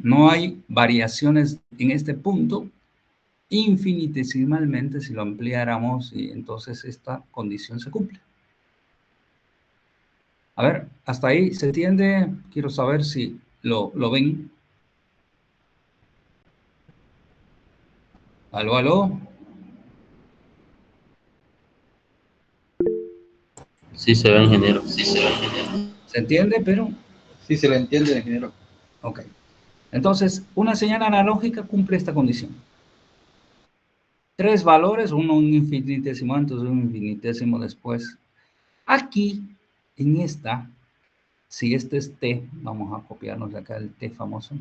no hay variaciones en este punto. Infinitesimalmente, si lo ampliáramos, y entonces esta condición se cumple. A ver, hasta ahí se entiende. Quiero saber si lo ven. ¿Aló, aló?
Sí se ve, ingeniero. Sí se ve, ingeniero.
¿Se entiende, pero?
Sí, se le entiende, ingeniero.
Ok. Entonces, una señal analógica cumple esta condición. 3 valores, uno un infinitésimo antes, un infinitésimo después. Aquí, en esta, si este es t, vamos a copiarnos de acá el t famoso.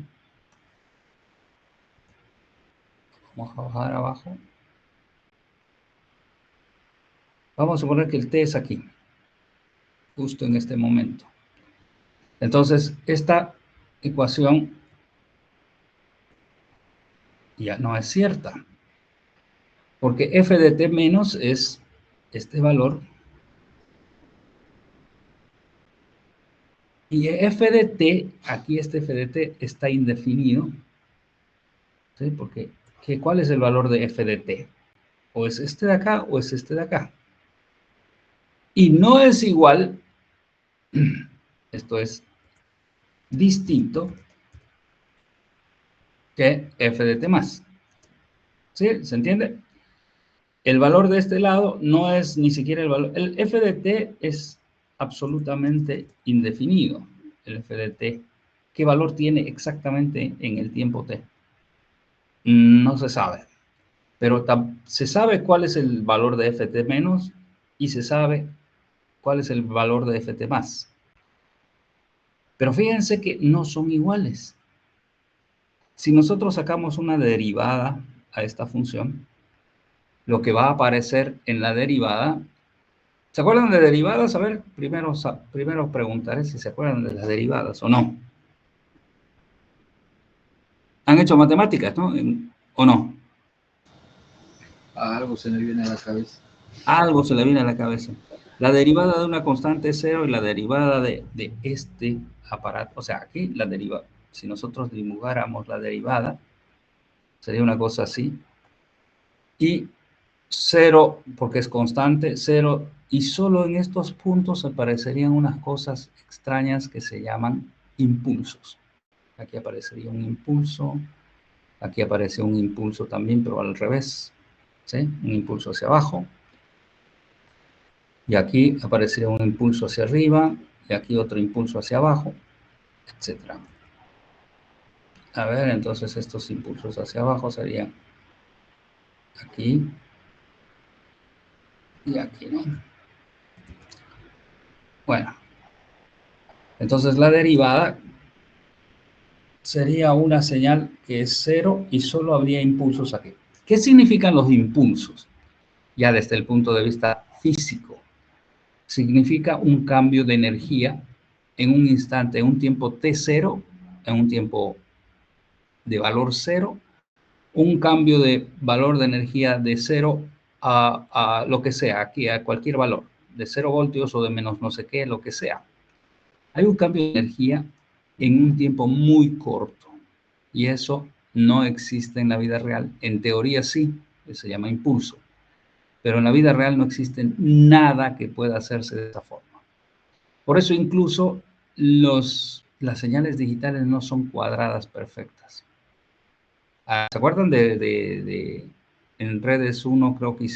Vamos a bajar abajo. Vamos a suponer que el t es aquí, justo en este momento. Entonces, esta ecuación ya no es cierta, porque f de t menos es este valor, y f de t, aquí este f de t está indefinido, ¿sí? Porque, ¿cuál es el valor de f de t? O es este de acá o es este de acá. Y no es igual, esto es distinto, que f de t más. ¿Sí? ¿Se entiende? El valor de este lado no es ni siquiera el valor. El f de t es absolutamente indefinido. El f de t. ¿Qué valor tiene exactamente en el tiempo t? No se sabe. Pero se sabe cuál es el valor de ft menos y se sabe cuál es el valor de ft más. Pero fíjense que no son iguales. Si nosotros sacamos una derivada a esta función, lo que va a aparecer en la derivada, ¿se acuerdan de derivadas? A ver, primero preguntaré si se acuerdan de las derivadas o no. ¿Han hecho matemáticas, no? ¿O no?
Algo se me viene a la cabeza.
Algo se le viene a la cabeza. La derivada de una constante es 0 y la derivada de este aparato, o sea, aquí la derivada, si nosotros dibujáramos la derivada, sería una cosa así. Y 0, porque es constante, 0 y solo en estos puntos aparecerían unas cosas extrañas que se llaman impulsos. Aquí aparecería un impulso, aquí aparece un impulso también, pero al revés, ¿sí? Un impulso hacia abajo. Y aquí aparecería un impulso hacia arriba, y aquí otro impulso hacia abajo, etc. A ver, entonces estos impulsos hacia abajo serían aquí y aquí, ¿no? Bueno, entonces la derivada sería una señal que es cero y solo habría impulsos aquí. ¿Qué significan los impulsos? Ya desde el punto de vista físico. Significa un cambio de energía en un instante, en un tiempo t0, en un tiempo de valor cero, un cambio de valor de energía de 0 a lo que sea, aquí a cualquier valor, de 0 voltios o de menos no sé qué, lo que sea. Hay un cambio de energía en un tiempo muy corto y eso no existe en la vida real. En teoría sí, se llama impulso, pero en la vida real no existe nada que pueda hacerse de esa forma. Por eso incluso las señales digitales no son cuadradas perfectas. ¿Se acuerdan en redes 1 creo que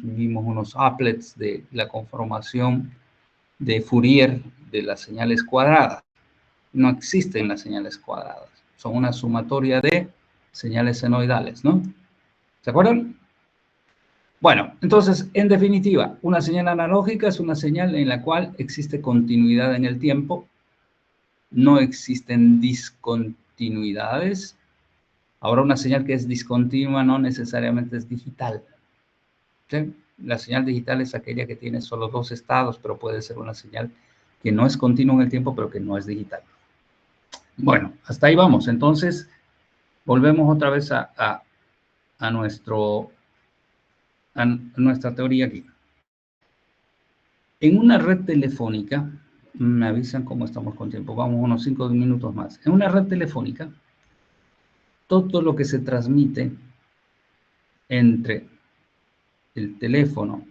vimos unos applets de la conformación de Fourier de las señales cuadradas? No existen las señales cuadradas, son una sumatoria de señales senoidales, ¿no? ¿Se acuerdan? Bueno, entonces, en definitiva, una señal analógica es una señal en la cual existe continuidad en el tiempo, no existen discontinuidades. Ahora, una señal que es discontinua no necesariamente es digital. ¿Sí? La señal digital es aquella que tiene solo dos estados, pero puede ser una señal que no es continua en el tiempo, pero que no es digital. Bueno, hasta ahí vamos. Entonces, volvemos otra vez a nuestra teoría aquí. En una red telefónica, me avisan cómo estamos con tiempo, vamos unos 5 minutos más. En una red telefónica, todo lo que se transmite entre el teléfono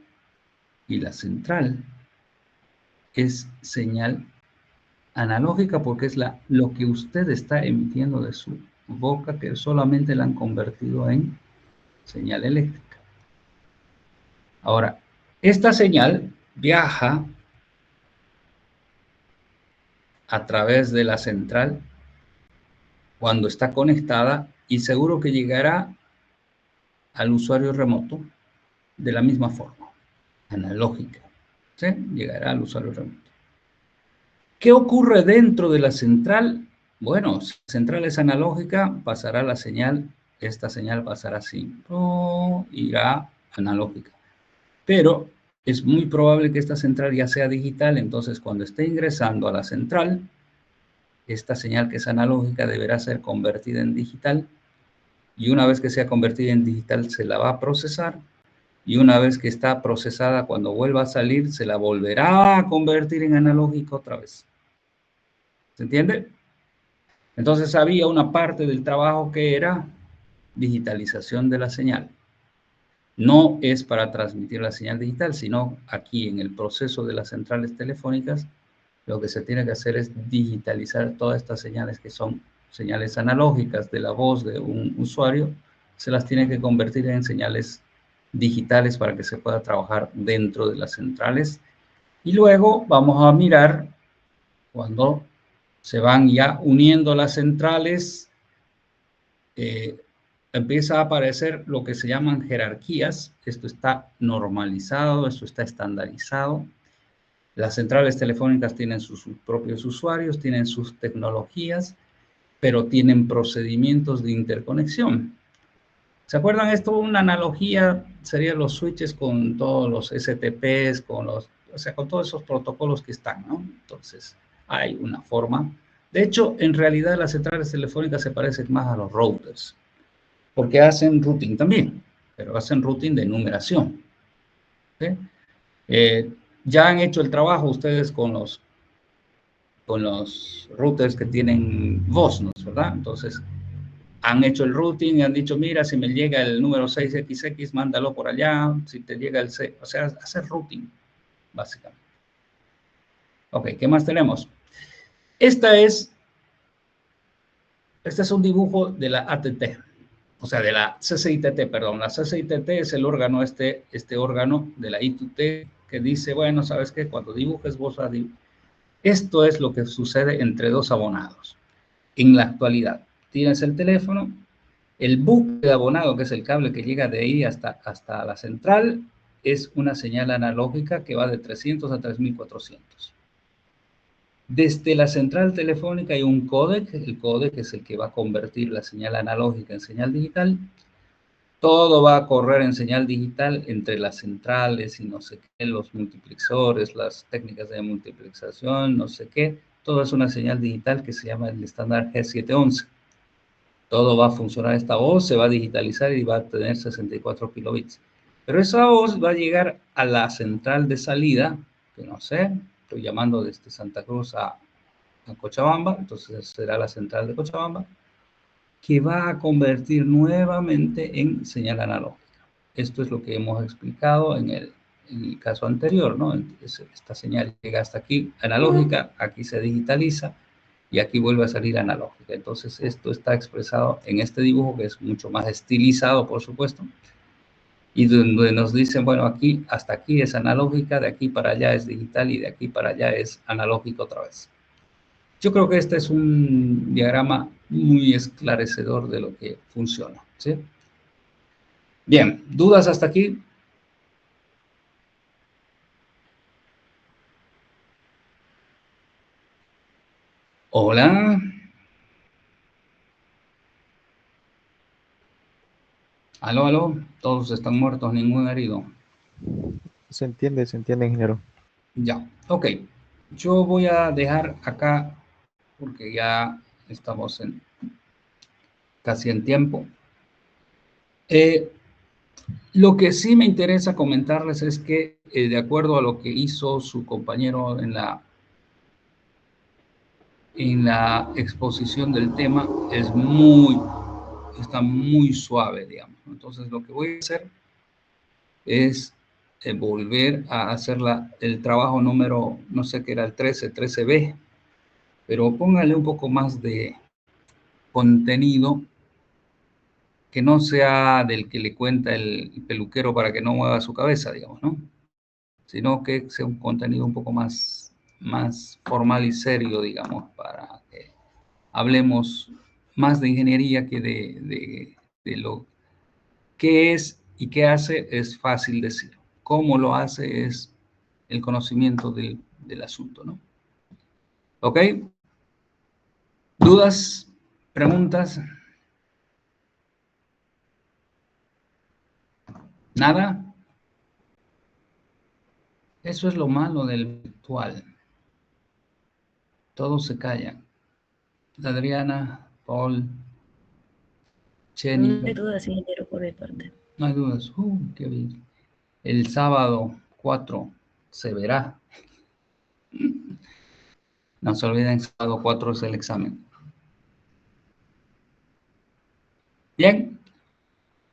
y la central es señal analógica porque es lo que usted está emitiendo de su boca, que solamente la han convertido en señal eléctrica. Ahora, esta señal viaja a través de la central cuando está conectada y seguro que llegará al usuario remoto de la misma forma, analógica. ¿Sí? Llegará al usuario remoto. ¿Qué ocurre dentro de la central? Bueno, si la central es analógica, pasará la señal, esta señal pasará así, irá analógica. Pero es muy probable que esta central ya sea digital, entonces cuando esté ingresando a la central, esta señal que es analógica deberá ser convertida en digital, y una vez que sea convertida en digital se la va a procesar, y una vez que está procesada, cuando vuelva a salir, se la volverá a convertir en analógica otra vez. ¿Se entiende? Entonces había una parte del trabajo que era digitalización de la señal. No es para transmitir la señal digital, sino aquí en el proceso de las centrales telefónicas, lo que se tiene que hacer es digitalizar todas estas señales que son señales analógicas de la voz de un usuario, se las tiene que convertir en señales digitales para que se pueda trabajar dentro de las centrales. Y luego vamos a mirar cuando se van ya uniendo las centrales, empieza a aparecer lo que se llaman jerarquías. Esto está normalizado, esto está estandarizado. Las centrales telefónicas tienen sus propios usuarios, tienen sus tecnologías, pero tienen procedimientos de interconexión. ¿Se acuerdan esto? Una analogía serían los switches con todos los STPs, con todos esos protocolos que están, ¿no? Entonces, hay una forma. De hecho, en realidad las centrales telefónicas se parecen más a los routers, porque hacen routing también, pero hacen routing de numeración. ¿Sí? Ya han hecho el trabajo ustedes con los routers que tienen voz, ¿no? ¿Verdad? Entonces, han hecho el routing y han dicho, mira, si me llega el número 6XX, mándalo por allá, si te llega el 6, o sea, hacer routing. básicamente. Ok, ¿qué más tenemos? Este es un dibujo de la ATT, o sea, de la CCITT, perdón. La CCITT es el órgano, este órgano de la ITUT que dice, bueno, ¿sabes qué? Cuando dibujes vos, esto es lo que sucede entre dos abonados. En la actualidad, tienes el teléfono, el buque de abonado, que es el cable que llega de ahí hasta la central, es una señal analógica que va de 300 a 3400. Desde la central telefónica hay un códec, el códec es el que va a convertir la señal analógica en señal digital. Todo va a correr en señal digital entre las centrales y no sé qué, los multiplexores, las técnicas de multiplexación, no sé qué. Todo es una señal digital que se llama el estándar G711. Todo va a funcionar, esta voz se va a digitalizar y va a tener 64 kilobits. Pero esa voz va a llegar a la central de salida, que no sé, estoy llamando desde Santa Cruz a Cochabamba, entonces será la central de Cochabamba, que va a convertir nuevamente en señal analógica. Esto es lo que hemos explicado en el caso anterior, ¿no? Esta señal llega hasta aquí analógica, aquí se digitaliza, y aquí vuelve a salir analógica. Entonces, esto está expresado en este dibujo, que es mucho más estilizado, por supuesto, y donde nos dicen, bueno, aquí hasta aquí es analógica, de aquí para allá es digital, y de aquí para allá es analógico otra vez. Yo creo que este es un diagrama muy esclarecedor de lo que funciona, ¿sí? Bien, ¿dudas hasta aquí? Hola. Aló, aló, todos están muertos, ningún herido.
Se entiende, ingeniero.
Ya, ok. Yo voy a dejar acá, porque ya estamos casi en tiempo. Lo que sí me interesa comentarles es que, de acuerdo a lo que hizo su compañero en la exposición del tema, está muy suave, digamos. Entonces, lo que voy a hacer es volver a hacer el trabajo número, no sé qué era, el 13B, pero póngale un poco más de contenido que no sea del que le cuenta el peluquero para que no mueva su cabeza, digamos, ¿no? Sino que sea un contenido un poco más formal y serio, digamos, para que hablemos más de ingeniería que de lo que es y qué hace es fácil decir. Cómo lo hace es el conocimiento del asunto, ¿no? ¿Ok? ¿Dudas? ¿Preguntas? ¿Nada? Eso es lo malo del virtual. Todos se callan. Adriana, Paul, Jenny.
No hay dudas, ingeniero, por mi parte.
No hay dudas. Qué bien. El sábado 4 se verá. No se olviden, sábado 4 es el examen. Bien.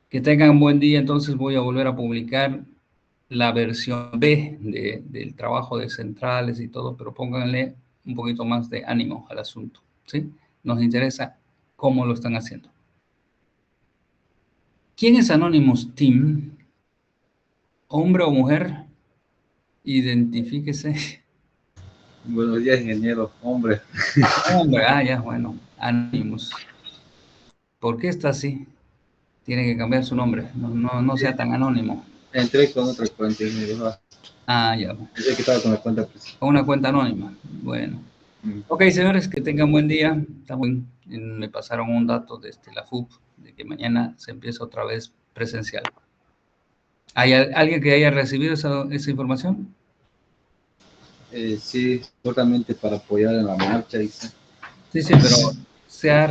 Que tengan buen día. Entonces voy a volver a publicar la versión B del trabajo de centrales y todo, pero pónganle un poquito más de ánimo al asunto, ¿sí? Nos interesa cómo lo están haciendo. ¿Quién es Anonymous Team? ¿Hombre o mujer? Identifíquese.
Buenos días, ingeniero. Hombre.
Hombre, ya, bueno. Anonymous. ¿Por qué está así? Tiene que cambiar su nombre. No sea tan anónimo.
Entré con otra cuenta, ingeniero.
Ya.
Pensé que estaba con la cuenta principal.
Con una cuenta anónima. Bueno. Ok, señores, que tengan buen día. Me pasaron un dato desde la FUP de que mañana se empieza otra vez presencial. ¿Hay alguien que haya recibido esa información?
Sí, seguramente para apoyar en la marcha.
Sí, pero se ha